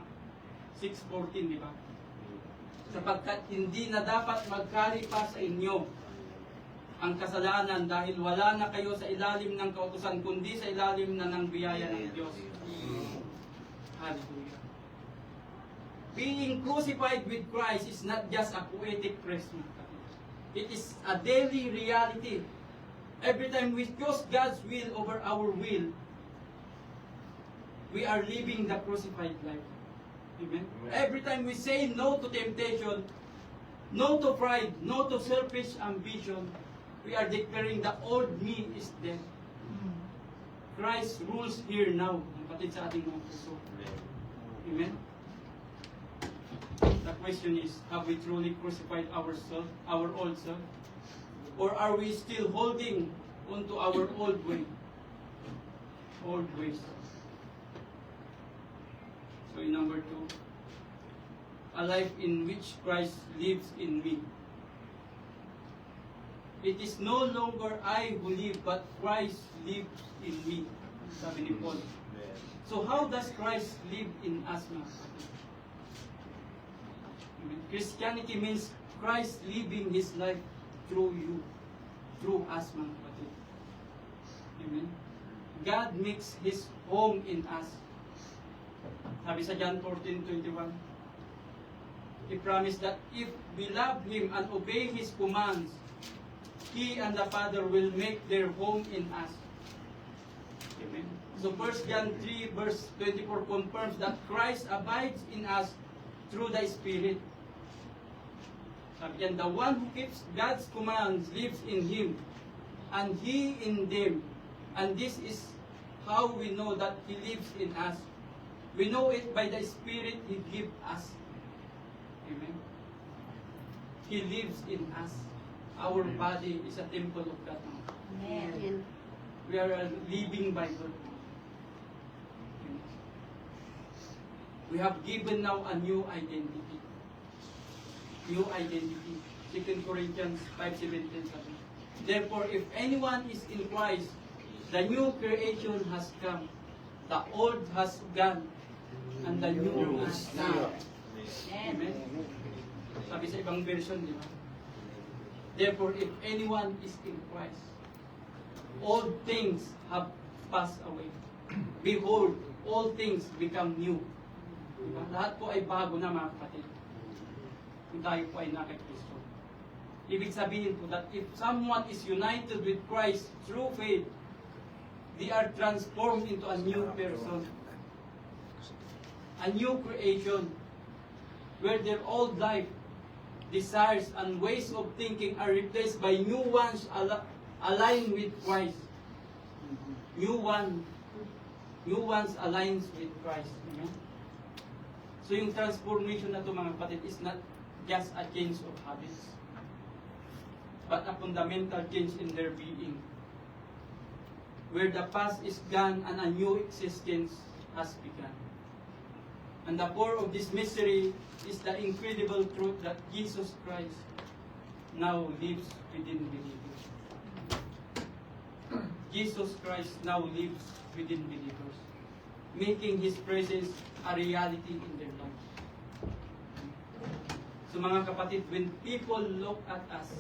6:14, di ba? Sapagkat hindi na dapat magkari pa sa inyo ang kasalanan dahil wala na kayo sa ilalim ng kautusan, kundi sa ilalim na ng biyaya ng Diyos. Hallelujah. Being crucified with Christ is not just a poetic phrase. It is a daily reality. Every time we choose God's will over our will, we are living the crucified life. Amen? Every time we say no to temptation, no to pride, no to selfish ambition, we are declaring the old me is dead. Christ rules here now. Kapatid sa ating mga puso. Amen? The question is, have we truly crucified ourselves, our old self? Or are we still holding onto our old way? Old ways. So in number 2, a life in which Christ lives in me. It is no longer I who live, but Christ lives in me. Sabi ni Paul. So how does Christ live in us, mga kapatid? Christianity means Christ living His life through you, through us, mga kapatid. Amen. God makes His home in us. Sabi sa John 14:21, He promised that if we love Him and obey His commands, He and the Father will make their home in us. Amen. So 1 John 3:24 confirms that Christ abides in us through the Spirit. Sabi yan, the one who keeps God's commands lives in Him, and He in them. And this is how we know that He lives in us. We know it by the Spirit He gives us. Amen. He lives in us. Our body is a temple of God. Amen. We are a living Bible. We have given now a new identity. New identity. 2 Corinthians 5:17 sabi. Therefore, if anyone is in Christ, the new creation has come. The old has gone, and the new is now. Amen. Sabi sa ibang version, di ba? Therefore, if anyone is in Christ, all things have passed away. Behold, all things become new. Diba? Lahat po ay bago na, mga kapatid. Kung tayo po ay nasa Kristo. Ibig sabihin po that if someone is united with Christ through faith, they are transformed into a new person, a new creation, where their old life, desires, and ways of thinking are replaced by new ones aligned with Christ. New ones aligns with Christ. Amen? So yung transformation na to mga kapatid is not just a change of habits, but a fundamental change in their being, where the past is gone and a new existence has begun. And the core of this mystery is the incredible truth that Jesus Christ now lives within believers. Jesus Christ now lives within believers, making His presence a reality in their lives. So mga kapatid, when people look at us,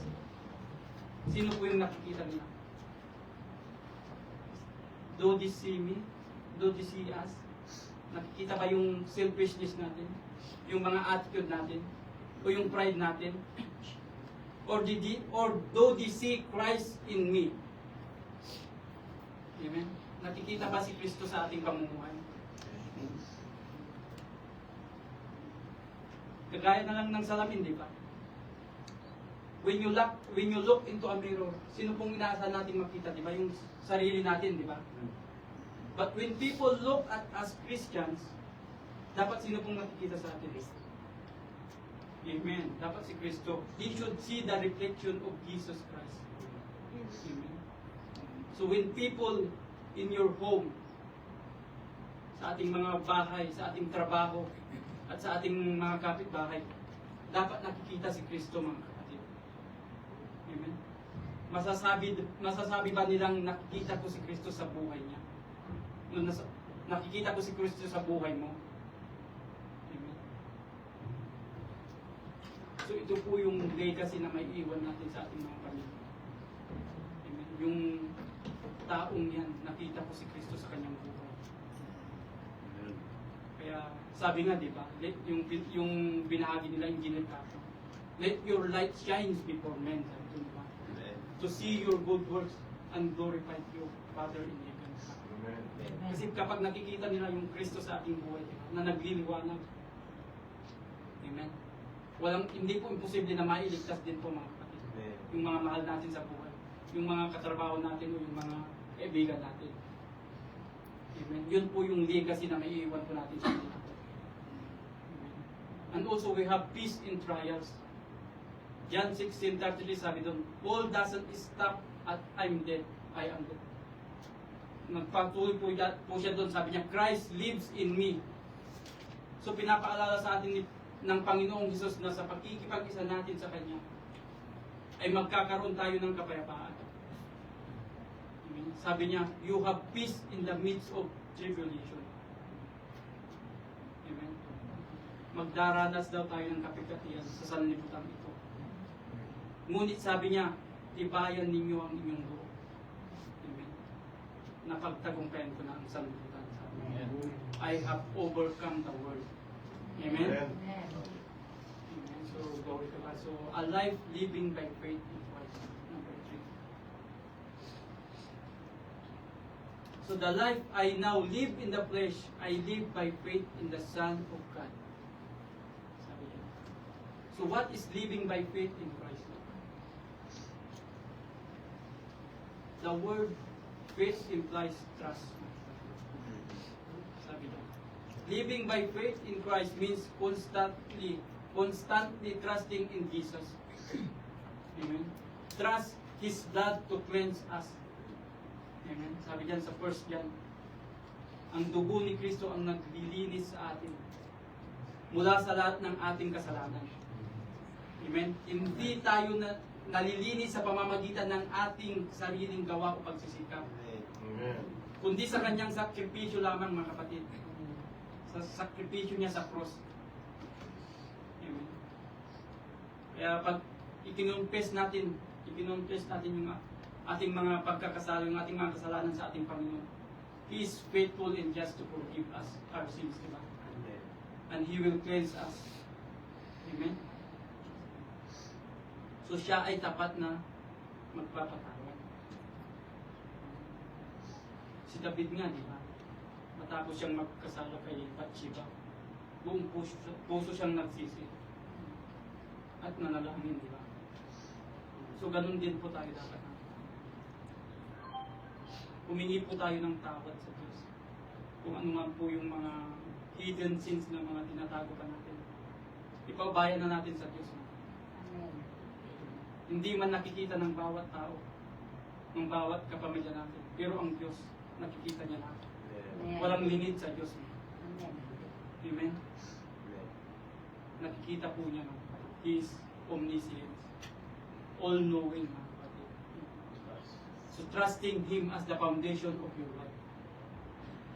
sino po yung nakikita nila? Do they see me? Do they see us? Nakikita ba yung selfishness natin? Yung mga attitude natin? O yung pride natin? Or do they see Christ in me? Amen? Nakikita ba si Kristo sa ating pamumuhay? Kagaya na lang ng salamin, di ba? When you look into a mirror, sino pong inaasahan natin makita, di ba? Yung sarili natin, di ba? But when people look at us Christians, dapat sino pong nakikita sa atin? Amen. Dapat si Kristo. He should see the reflection of Jesus Christ. Amen. So when people in your home, sa ating mga bahay, sa ating trabaho, at sa ating mga kapitbahay, dapat nakikita si Kristo, mga kapatid. Amen. Masasabi ba nilang nakikita ko si Kristo sa buhay niya? Nakikita ko si Kristo sa buhay mo? Amen. So ito po yung legacy na may iwan natin sa ating mga pamilya. Amen. Yung taong yan, nakita ko si Kristo sa kanyang buhay. Kaya sabi nga, di ba, yung binahagi nila, Engineer Capo, let your light shine before men, sabi ko, di ba? To see your good works and glorify your Father in heaven. Kasi kapag nakikita nila yung Kristo sa ating buhay, di ba, na nagliliwanag, amen, hindi po imposible na mailigtas din po, mga kapatid, yung mga mahal natin sa buhay, yung mga katrabaho natin o yung mga kaibigan natin. Amen. Yun po yung legacy na may iiwan po natin sa kanila. Amen. And also we have peace in trials. John 16:33 sabi doon, Paul doesn't stop at I'm dead, I am dead. Nagpatuloy po siya doon, sabi niya, Christ lives in me. So pinapaalala sa atin ng Panginoong Hesus na sa pagkikipag-isa natin sa Kanya, ay magkakaroon tayo ng kapayapaan. Amen. Sabi niya, you have peace in the midst of tribulation. Amen. Magdaranas daw tayo ng kapigatian sa sanlibutan ito. Ngunit sabi niya, tibayan ninyo ang inyong loob. Amen. Napagtagumpayan ko na ang sanlibutan. Sabi niya, I have overcome the world. Amen. Amen. So, glory to God. So, a life living by faith in Christ. Number 3. So, the life I now live in the flesh, I live by faith in the Son of God. Sabi niya. So, what is living by faith in Christ? The word faith implies trust. Sabi niya. Living by faith in Christ means constantly trusting in Jesus. Amen. Trust His blood to cleanse us. Amen. Sabi diyan sa 1 John, ang dugo ni Kristo ang naglilinis sa atin mula sa lahat ng ating kasalanan. Amen. Hindi tayo nalilinis sa pamamagitan ng ating sariling gawa o pagsisikap. Amen. Kundi sa kanyang sakripisyo lamang, mga kapatid. Sa sakripisyo niya sa cross. Amen. Kaya pag ikinonfess natin yung ating mga pagkakasala, yung ating mga kasalanan sa ating Panginoon, He is faithful and just to forgive us our sins, diba? And He will cleanse us. Amen. So So siya ay tapat na magpapatawad. Si David nga, di ba? Matapos siyang magkasala kay Bathsheba, buong puso siyang nagsisi. At nanalangin, di ba? So ganun din po tayo dapat natin. Humingi po tayo ng tawad sa Diyos. Kung ano man po yung mga hidden sins na mga tinatago pa natin. Ipaubaya na natin sa Diyos. Hindi man nakikita ng bawat tao, ng bawat kapamilya natin. Pero ang Diyos, nakikita niya lahat. Walang limit sa Diyos. Amen? Nakikita po niya. He is omniscient. All-knowing, mga kapatid. So trusting Him as the foundation of your life.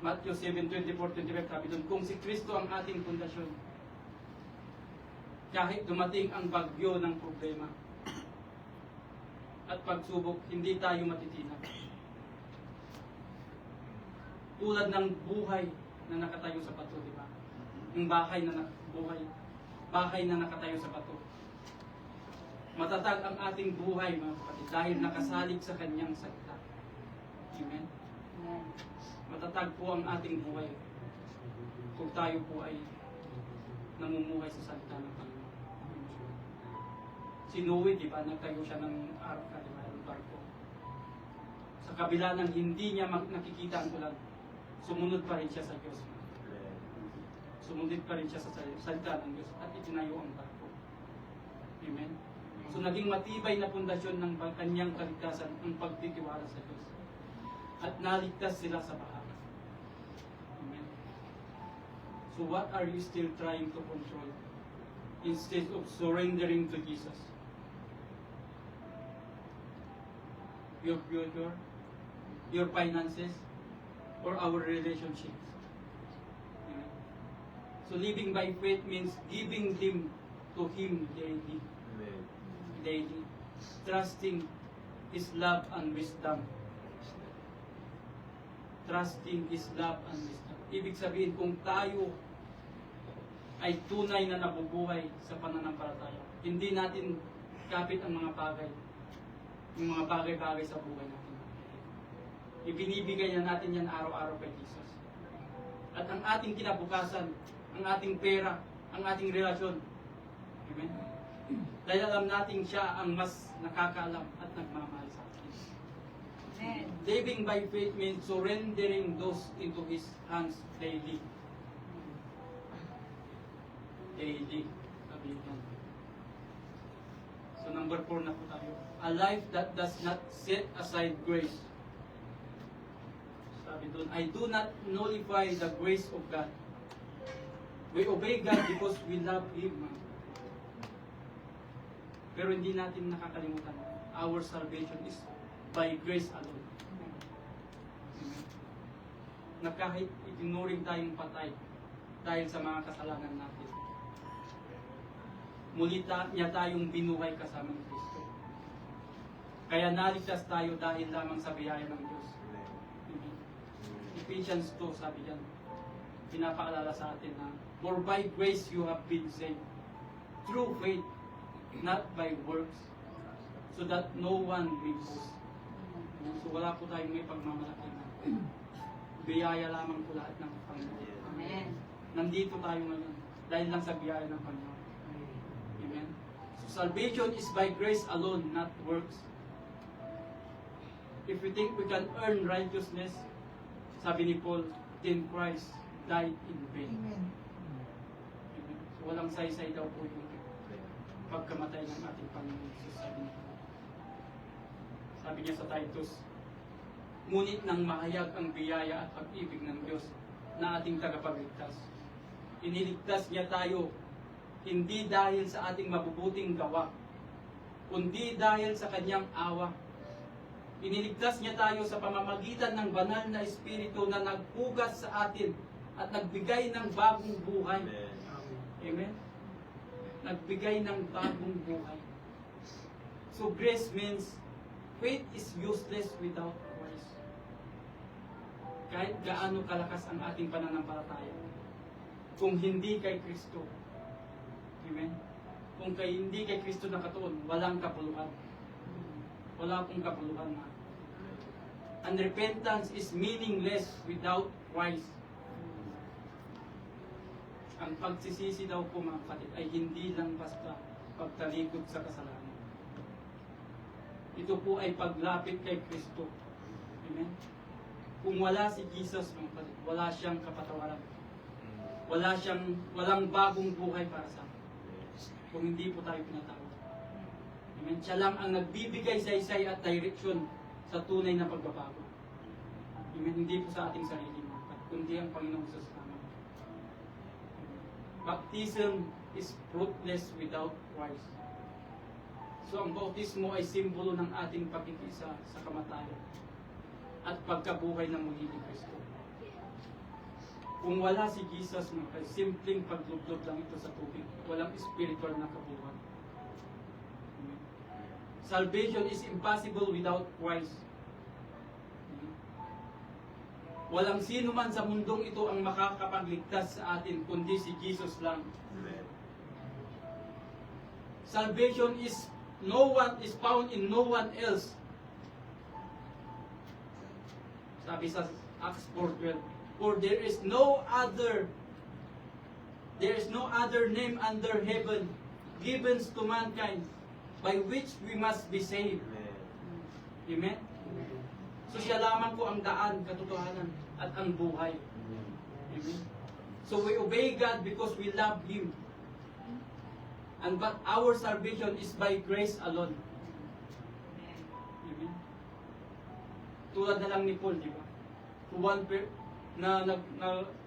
Matthew 7:24-25, sabi doon, kung si Kristo ang ating pundasyon, kahit dumating ang bagyo ng problema at pagsubok, hindi tayo matitinag. Tulad ng buhay na nakatayo sa bato, di ba? Yung bahay na nakatayo sa bato. Matatag ang ating buhay, mga kapatid, dahil nakasalig sa Kanyang salita. Amen? Matatag po ang ating buhay kung tayo po ay namumuhay sa salita ng Panginoon. Si Noe, di ba, nagtayo siya ng arka, di ba, ng barko. Sa kabila ng hindi niya nakikita ang ulan, sumunod pa rin siya sa Diyos. Sumunod pa rin siya sa salita ng Diyos at itinayo ang barko. Amen? So naging matibay na pundasyon ng kanyang kaligtasan ang pagtitiwala sa Diyos. At naligtas sila sa baha. Amen? So what are you still trying to control instead of surrendering to Jesus? Your future, your finances, or our relationships. Amen? So living by faith means giving them to Him daily. Daily. Trusting His love and wisdom. Trusting His love and wisdom. Ibig sabihin, kung tayo ay tunay na nabubuhay sa pananampalataya, hindi natin kapit ang mga bagay, yung mga bagay-bagay sa buhay natin. Ibinibigay na natin yan araw-araw kay Jesus. At ang ating kinabukasan, ang ating pera, ang ating relasyon. Amen? Dahil alam natin siya ang mas nakakaalam at nagmamahal sa atin. Amen. Living by faith means surrendering those into His hands daily. Daily. Sabi yan. So number 4 na po tayo. A life that does not set aside grace. Sabi doon, I do not nullify the grace of God. We obey God because we love Him. Pero hindi natin nakakalimutan, our salvation is by grace alone. Na kahit itinuring tayong patay dahil sa mga kasalanan natin, muli niya tayong binuhay kasama ng Kristo. Kaya naligtas tayo dahil lamang sa biyaya ng Diyos. Ephesians 2, sabi yan, pinapaalala sa atin na, for by grace you have been saved, through faith, not by works, so that no one may boast. So wala po tayong may pagmamalaki na. Biyaya lamang po lahat ng Panginoon. Amen. Nandito tayo ngayon dahil lang sa biyaya ng Panginoon. Amen. So salvation is by grace alone, not works. If we think we can earn righteousness, sabi ni Paul, then Christ died in vain. Amen. So walang saysay daw po yung pagkamatay ng ating Panginoon Jesus. Sabi niya sa Titus, ngunit nang mahayag ang biyaya at pag-ibig ng Diyos na ating tagapagligtas, iniligtas niya tayo hindi dahil sa ating mabubuting gawa, kundi dahil sa kanyang awa. Iniligtas niya tayo sa pamamagitan ng banal na Espiritu na nagpugas sa atin at nagbigay ng bagong buhay. Amen? Nagbigay ng bagong buhay. So grace means faith is useless without Christ. Kahit gaano kalakas ang ating pananampalataya, kung hindi kay Kristo. Amen? kung hindi kay Kristo nakatuon, walang kapuluhan. Wala pong kapuluhan. Unrepentance is meaningless without Christ. Ang pagsisisi daw po mga kapatid ay hindi lang basta pagtalikod sa kasalanan. Ito po ay paglapit kay Kristo. Amen? Kung wala si Jesus, mga kapatid, wala siyang kapatawaran. Walang bagong buhay para sa atin. Kung hindi po tayo pinatawag. Amen? Siya lang ang nagbibigay saysay at direksyon sa tunay na pagbabago. Amen? Hindi po sa ating sarili, mga kapatid, kundi ang Panginoong Jesus naman. Baptism is fruitless without Christ. So ang bautismo ay simbolo ng ating pagkikisa sa kamatayan at pagkabuhay ng muli ni Kristo. Kung wala si Jesus, mga simpleng paglublob lang ito sa tubig. Walang spiritual na kabuhay. Amen. Salvation is impossible without Christ. Amen. Walang sino man sa mundong ito ang makakapagligtas sa atin, kundi si Jesus lang. Salvation is found in no one else. Sabi sa Acts 4:12, for there is no other name under heaven given to mankind by which we must be saved. Amen? So siya lamang po ang daan, katotohanan, at ang buhay. Amen? So we obey God because we love Him. But our salvation is by grace alone. Amen? Tulad na lang ni Paul, di ba?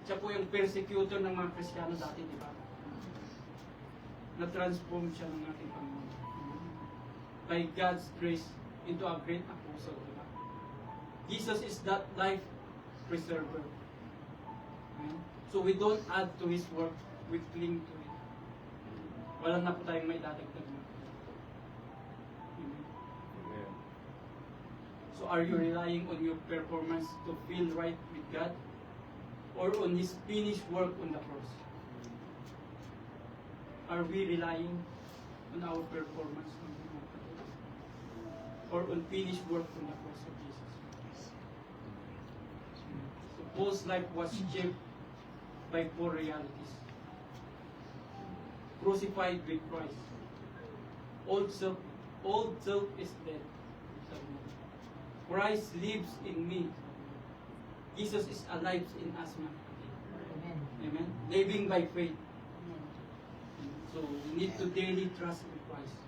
Siya po yung persecutor ng mga Kristiyano dati, di ba? Na-transform siya ng ating Panginoon. By God's grace into a great apostle, di ba? Jesus is that life preserver. Amen? So we don't add to His work, we cling to it. Wala na po tayong may dadagdag. Amen? So are you relying on your performance to feel right with God? Or on His finished work on the cross? Are we relying on our performance? Or on finished work on the cross of Jesus? So Paul's life was shaped by four realities. Crucified with Christ. Old self is dead. Christ lives in me. Jesus is alive in us. Amen. Living by faith. So we need to daily trust in Christ.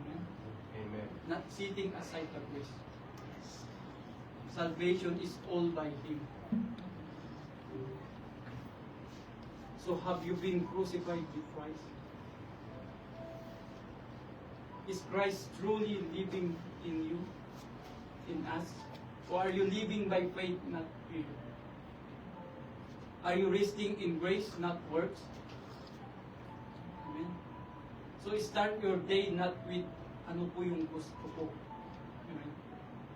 Amen. Amen. Not sitting aside the grace. Salvation is all by Him. So have you been crucified with Christ? Is Christ truly living in you, in us? Or are you living by faith, not fear? Are you resting in grace, not works? Amen? So start your day not with ano po yung gusto ko. Amen?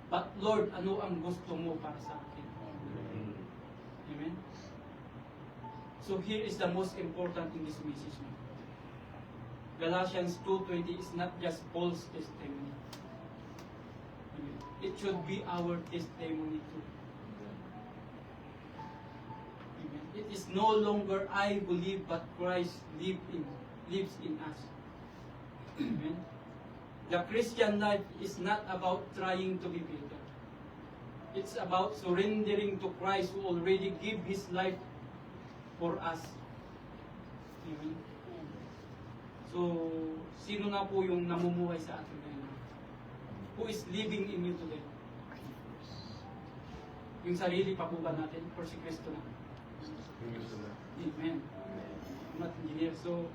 But Lord, ano ang gusto mo para sa akin? Amen? So here is the most important in this message. Galatians 2:20 is not just Paul's testimony. Amen. It should be our testimony too. Amen. It is no longer I believe, but Christ lives in us. Amen. The Christian life is not about trying to be better. It's about surrendering to Christ who already gave His life for us. Amen. So, sino na po yung namumuhay sa atin ngayon? Who is living in you today? Yung sarili pa po ba natin? Or si Kristo na? Amen. I'm not engineer. So,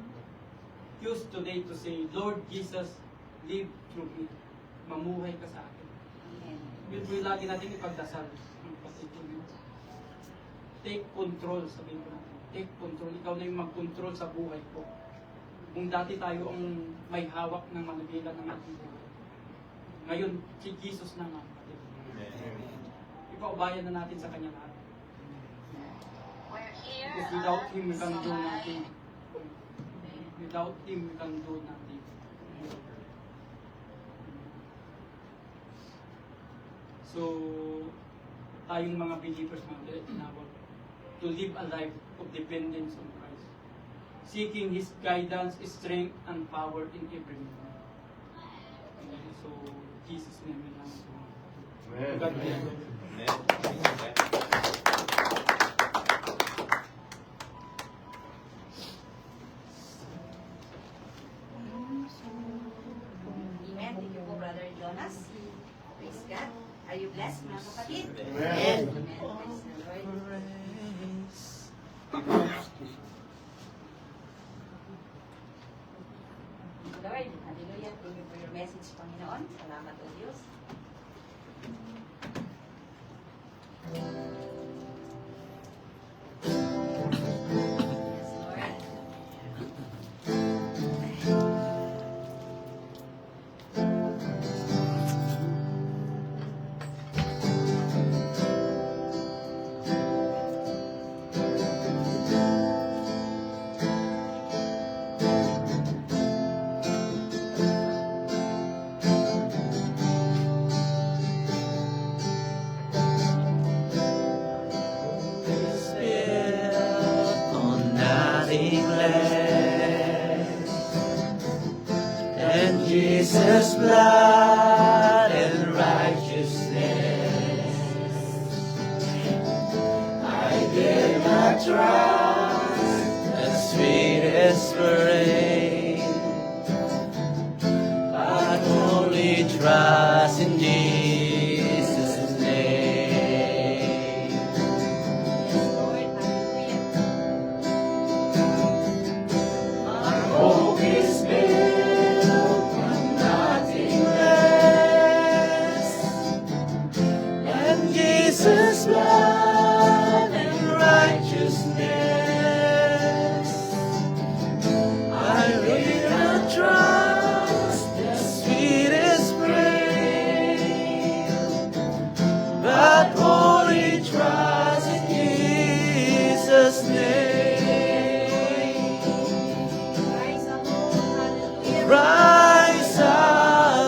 choose today to say, Lord Jesus, live through me. Mamuhay ka sa akin. Yun po yung lagi natin ipagdasal. Take control, sabihin ko natin. Take control. Ikaw na yung mag-control sa buhay ko. Kung dati tayo ang may hawak ng manubilan ng ating buhay. Ngayon, si Jesus na nga. Ipaubayan na natin sa Kanya lahat. Because without Him, we can do nothing. Without Him, we can do nothing. So, tayong mga believers, mga tinawag, to live a life of dependence on Christ, seeking His guidance, strength, and power in every moment. So, Jesus' name we lang. Amen. God bless you. Amen. Thank you po, Brother Jonas. Praise God. Are you blessed, mga kapatid? Amen. Praise the Lord. Lord, hallelujah. Thank you for your message, Panginoon. Salamat, O Diyos. Yes, Lord. On nothing less than Jesus' blood and righteousness. I dare not trust the sweetest parade, but only trust in Jesus' name. Yes, Lord. Hallelujah. Hope is built on nothing less than Jesus' blood and righteousness. I will not trust the sweetest frame, but only trust in Jesus' name. Praise the Lord. Hallelujah. Rise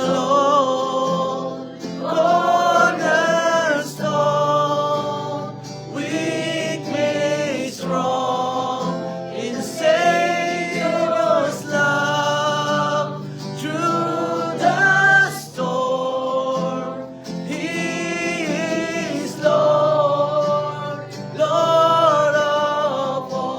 alone, cornerstone, weak made strong in Savior's love. Through the storm, He is Lord, Lord of all.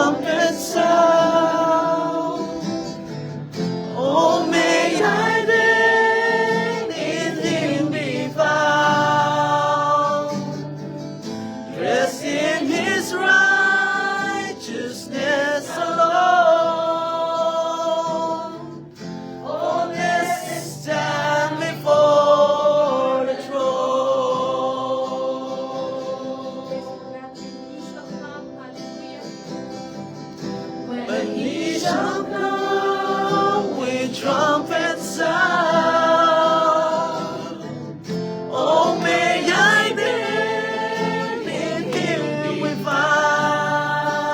trumpet sound. Oh, may I then in Him be found, dressed in His righteousness alone. Oh, let's stand before the throne. When He shall come with trumpet sound, oh, may I then in Him be found,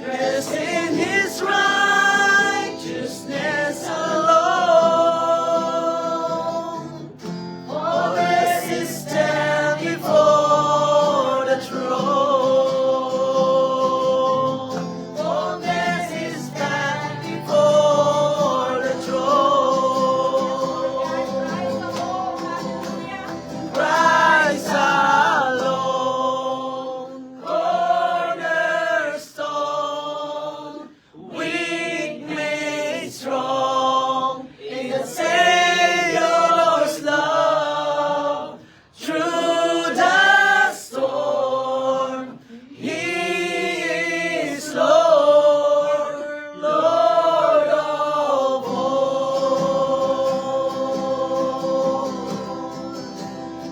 dressed in His righteousness alone. Oh, let's stand before the throne. Oh, let's stand before the throne. Christ alone, cornerstone, weak made strong in the Savior's love. Through the storm, He is Lord, Lord of all.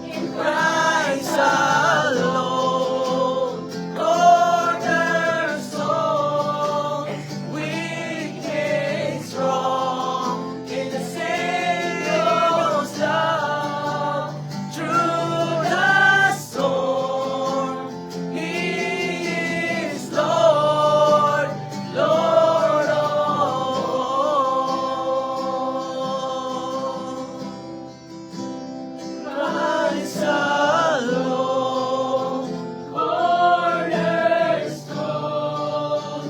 In Christ alone, cornerstone, weak made strong in the Savior's love. Through the storm, He is Lord, Lord of all. Christ alone, cornerstone,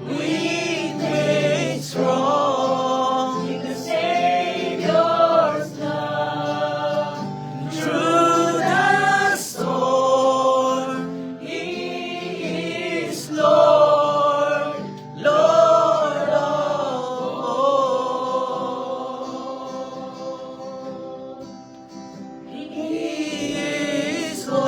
weak made strong in the Savior's love. Through the storm, He is Lord, Lord of all. He is Lord,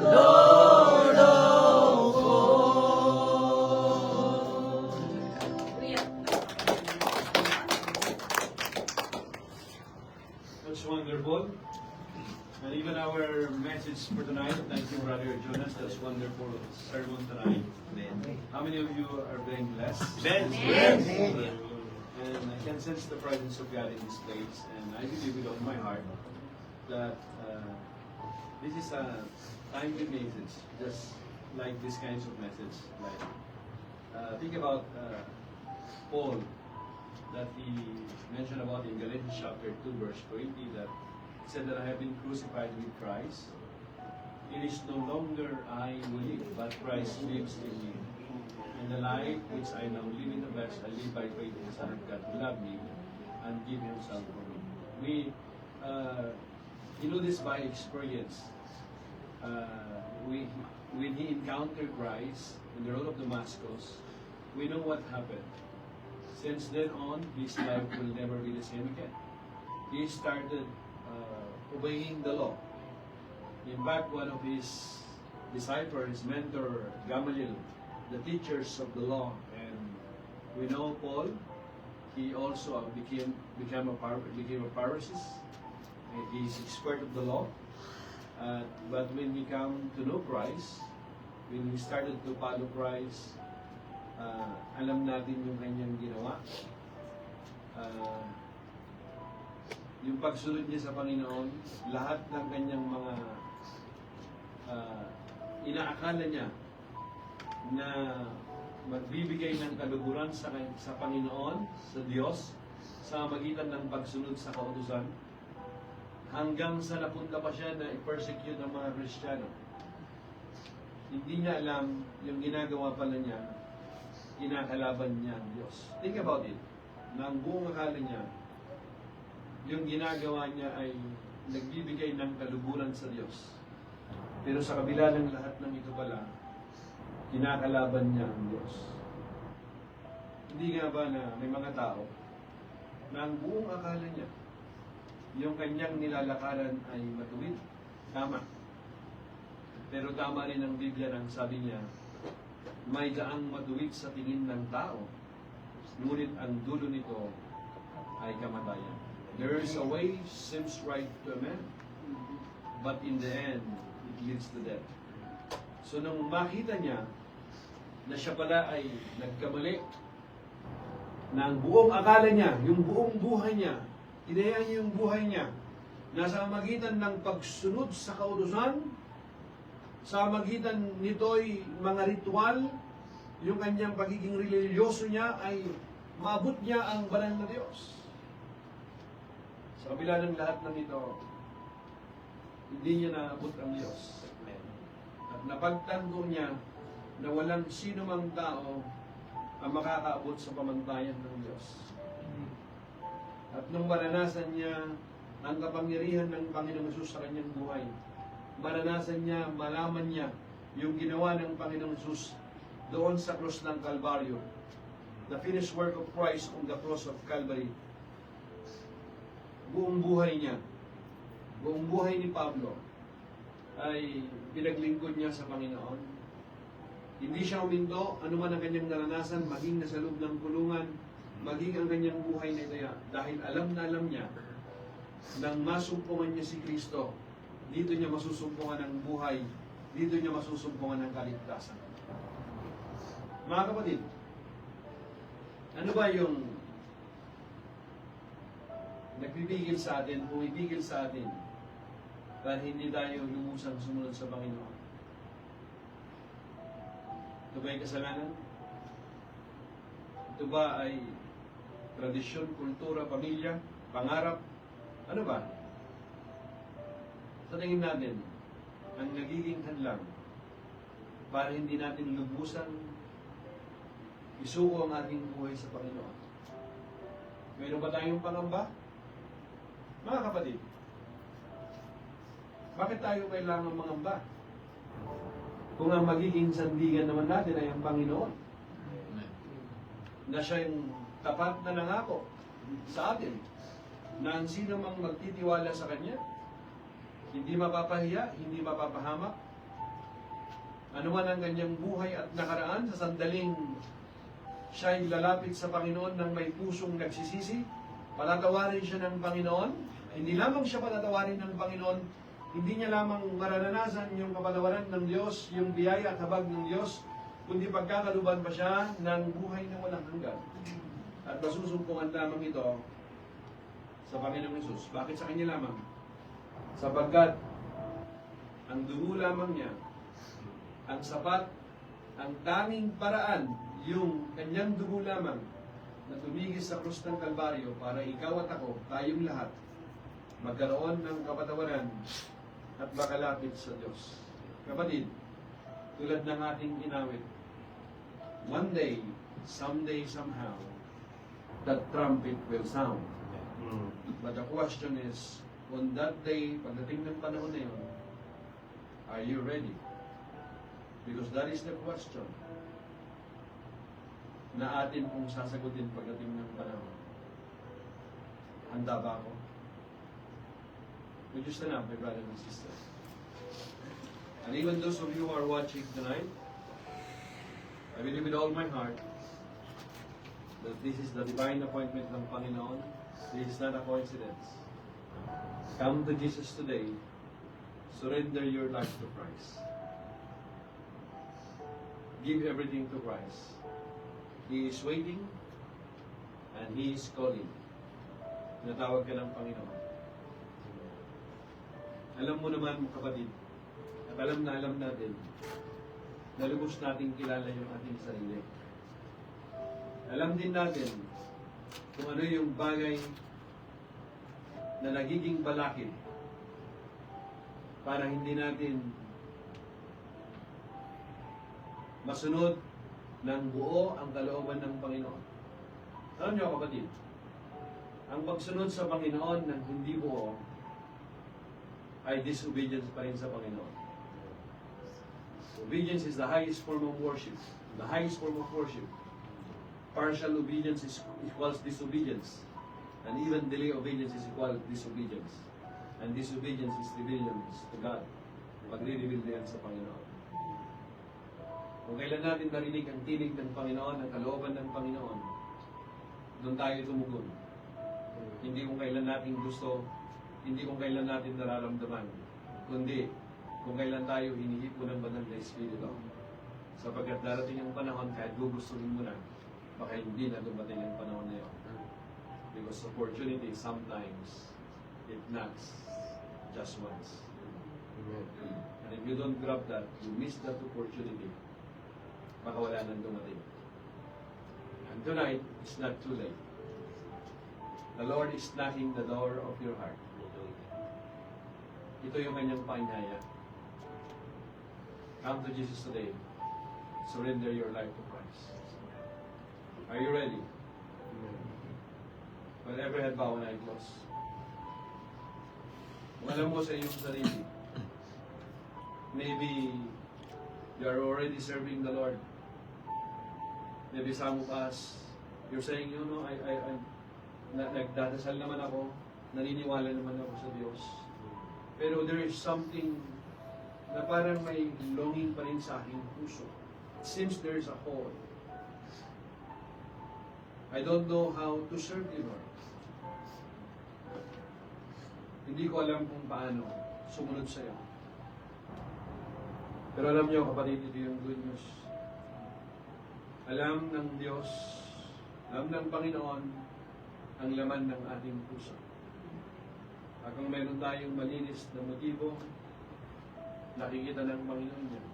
Lord of all. That's wonderful. And even our message for tonight, thank you, Brother Jonas. That's wonderful sermon tonight. How many of you are being blessed? Amen. And I can sense the presence of God in this place. And I believe with all my heart that this is a timely message, just like these kinds of message. Like think about Paul, that he mentioned about in Galatians chapter 2 verse 20, that he said that I have been crucified with Christ. It is no longer I who live, but Christ lives in me. And the life which I now live in the flesh, I live by faith in the Son of God who loved me and gave Himself for me. We know this by experience. When he encountered Christ in the road of Damascus, we know what happened. Since then on, his life will never be the same again. He started obeying the law. In fact, one of his disciples, his mentor, Gamaliel, the teachers of the law, and we know Paul, he also became a Pharisee. He's expert of the law. But when we come to know Christ, when we started to follow Christ, alam natin yung kanyang ginawa. Yung pagsunod niya sa Panginoon, lahat ng kanyang mga inaakala niya na magbibigay ng kaluguran sa Panginoon, sa Diyos, sa magitan ng pagsunod sa kautusan, hanggang sa napunta pa siya na i-persecute ang mga Kristiyano. Hindi niya alam yung ginagawa pala niya, kinakalaban niya ang Diyos. Think about it. Na ang buong akala niya, yung ginagawa niya ay nagbibigay ng kaluburan sa Diyos. Pero sa kabila ng lahat ng ito pala, kinakalaban niya ang Diyos. Hindi nga ba na may mga tao na ang buong akala niya, yung kanyang nilalakaran ay matuwid? Tama. Pero tama rin ang Biblia nang sabi niya, may daang matuwid sa tingin ng tao, ngunit ang dulo nito ay kamatayan. There is a way seems right to a man, but in the end, it leads to death. So nung makita niya na siya pala ay nagkamali, na ang buong akala niya, yung buong buhay niya, ideya niya yung buhay niya, nasa magitan ng pagsunod sa kautusan, sa magitan nito'y mga ritual, yung kanyang pagiging religyoso niya ay maabot niya ang banal na Diyos. Sa kabila ng lahat ng ito, hindi niya naabot ang Diyos. At napagtanto niya na walang sino mang tao ang makakaabot sa pamantayan ng Diyos. At nung maranasan niya ang kapangyarihan ng Panginoong Hesus sa kanyang buhay, maranasan niya, malaman niya yung ginawa ng Panginoong Hesus doon sa krus ng Kalbaryo, the finished work of Christ on the cross of Calvary. Buong buhay niya, buong buhay ni Pablo ay pinaglingkod niya sa Panginoon. Hindi siya uminto, anuman ang kanyang naranasan, maging nasa loob ng kulungan, maging ang kanyang buhay na ito, dahil alam na alam niya nang masumpungan niya si Kristo, dito niya masusumpungan ang buhay, dito niya masusumpungan ang kaligtasan. Mga kapatid, ano ba yung nagpipigil sa atin, pumipigil sa atin para hindi tayo lumusang sumunod sa Panginoon? Ito ba ay kasalanan? Ito ba ay tradisyon, kultura, pamilya, pangarap? Ano ba? Sa tingin natin, ang nagiging hadlang para hindi natin lubusang isuko ang ating buhay sa Panginoon. Mayroon ba tayong pangamba? Mga kapatid, bakit tayo kailangan mangamba? Kung ang magiging sandigan naman natin ay ang Panginoon, na siya yung tapat na nangako sa atin, na ang sino mang magtitiwala sa Kanya, hindi mapapahiya, hindi mapapahamak. Ano man ang kanyang buhay at nakaraan sa sandaling siya ay lalapit sa Panginoon ng may pusong nagsisisi, palatawarin siya ng Panginoon. Hindi lamang siya palatawarin ng Panginoon, hindi niya lamang mararanasan yung kapatawaran ng Diyos, yung biyaya at habag ng Diyos, kundi pagkakaluban pa siya ng buhay na walang hanggan. At masusumpungan lamang ito sa Panginoong Hesus. Bakit sa Kanya lamang? Sapagkat ang dugo lamang niya, ang sapat, ang tanging paraan, yung kanyang dugo lamang na tumigis sa krus ng Kalbaryo para ikaw at ako, tayong lahat, magkaroon ng kapatawaran at makalapit sa Diyos. Kapatid, tulad ng ating inawit, one day, someday, somehow, that trumpet will sound. But the question is, on that day, pagdating ng panahon na yun, are you ready? Because that is the question na atin kung sasagutin pagdating ng panahon. Handa ba ako? Would you stand up, my brother and sister? And even those of you who are watching tonight, I believe with all my heart that this is the divine appointment ng Panginoon. This is not a coincidence. Come to Jesus today. Surrender your life to Christ. Give everything to Christ. He is waiting and He is calling. Natawag ka ng Panginoon. Alam mo naman, kapatid, at alam natin, na lubos natin kilala yung ating sarili. Alam din natin kung ano yung bagay na nagiging balakid para hindi natin masunod ng buo ang kalooban ng Panginoon. Alam niyo, kapatid, ang pagsunod sa Panginoon ng hindi buo ay disobedience pa rin sa Panginoon. Obedience is the highest form of worship. The highest form of worship. Partial obedience is equals disobedience. And even delay obedience is equal disobedience. And disobedience is rebellion to God. Magre-rebel yan sa Panginoon. Kung kailan natin narinig ang tinig ng Panginoon, ang kalooban ng Panginoon, doon tayo tumugon. Hindi kung kailan natin gusto, hindi kung kailan natin nararamdaman, kundi kung kailan tayo hinihipo ng banal na Espiritu. Sapagkat darating ang panahon, kahit gugustuhin mo na, baka hindi na dumating ang panahon na yun. Because opportunity sometimes, it knocks just once. And if you don't grab that, you miss that opportunity, baka wala nang dumating. And tonight, it's not too late. The Lord is knocking the door of your heart. Ito yung kanyang paanyaya. Come to Jesus today. Surrender your life to Christ. Are you ready? Well, every head bow and eye close. Kung alam mo sa iyong sarili, maybe you are already serving the Lord. Maybe some of us, you're saying, you know, nagdadasal naman ako, naniniwala naman ako sa Diyos. Pero there is something na parang may longing pa rin sa aking puso. It seems there is a hole. I don't know how to serve you, Lord. Hindi ko alam kung paano sumunod sa iyo. Pero alam niyo, kapatid, ito yung good news. Alam ng Diyos, alam ng Panginoon, ang laman ng ating puso. At kung meron tayong malinis na motibo, nakikita ng Panginoon niya.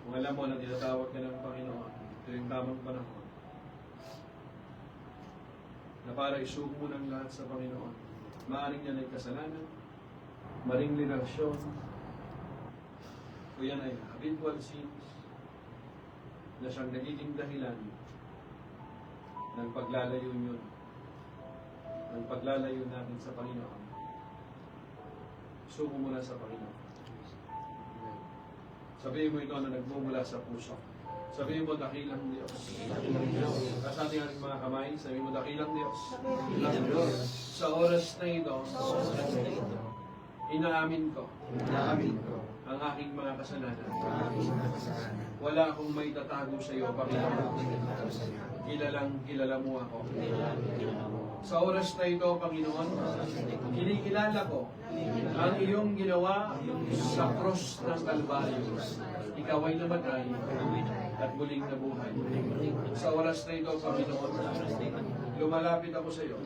Kung alam mo na tinatawag ka ng Panginoon, ito yung tamang panahon na para isugo mo ng lahat sa Panginoon. Maaring yan ay kasalanan, maring relasyon, o yan ay habitual sins na siyang nagiging dahilan ng paglalayo yun, ng paglalayo natin sa Panginoon. Suko mo na sa Panginoon. Sabihin mo ito na nagmumula sa puso. Sabihin mo, dakilang Diyos. Sa ating mga kamay, sabihin mo, dakilang Diyos. Sa oras na ito, inaamin ko ang aking mga kasalanan. Wala akong may tatago sa iyo, Panginoon. Kilalang kilala mo ako. Sa oras na ito, Panginoon, kinikilala ko ang iyong ginawa sa cross ng Kalbaryo. Ikaw ay namatay at muling nabuhay. Sa oras na ito, Panginoon, lumalapit ako sa iyo.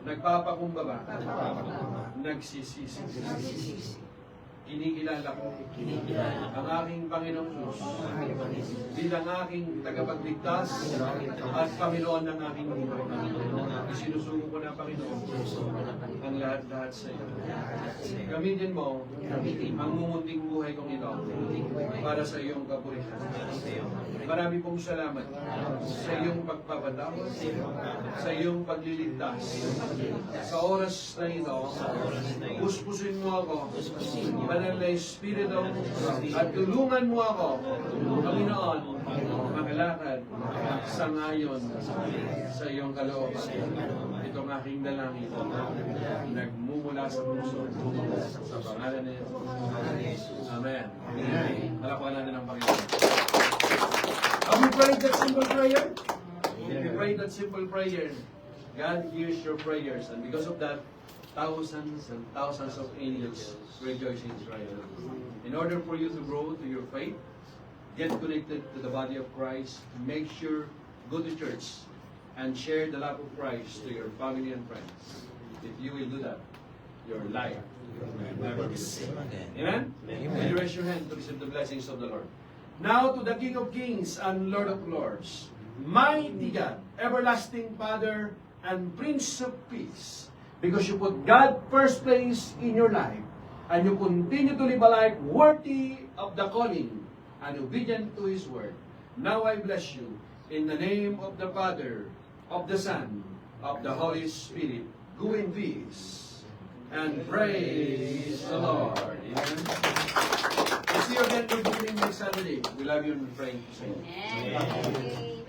Nagpapakumbaba. Nagsisisi. Kinikilala ko ang aking Panginoong Diyos bilang aking tagapagligtas at Panginoon ng aking buhay. Isinusugo ko na, Panginoon, ang lahat-lahat sa iyo. Gamitin mo ang mumunting buhay kong ito para sa iyong kapurihan. Marami pong salamat sa iyong pagpapatawad, sa iyong pagliligtas. Sa oras na ito, puspusin mo ako, Banal na Espiritu, at tulungan mo ako, Panginoon, makalakad sa ngayon sa iyong kalooban. Itong aking dalangin, nagmumula sa puso, sa pangalan ni Jesus. Amen. Halakuan natin ang Panginoon. Have you prayed that simple prayer? If you prayed that simple prayer, God hears your prayers, and because of that, thousands and thousands of angels rejoice in Israel. In order for you to grow to your faith, get connected to the body of Christ, make sure, go to church, and share the love of Christ to your family and friends. If you will do that, your life will never be the same again. Amen? Will you raise your hand to receive the blessings of the Lord? Now to the King of Kings and Lord of Lords, mighty God, everlasting Father, and Prince of Peace, because you put God first place in your life, and you continue to live a life worthy of the calling and obedient to His word. Now I bless you in the name of the Father, of the Son, of the Holy Spirit. Go in peace And praise the Lord. Amen. We'll see you again, good evening next Saturday. We love you and we're praying to see you. Amen.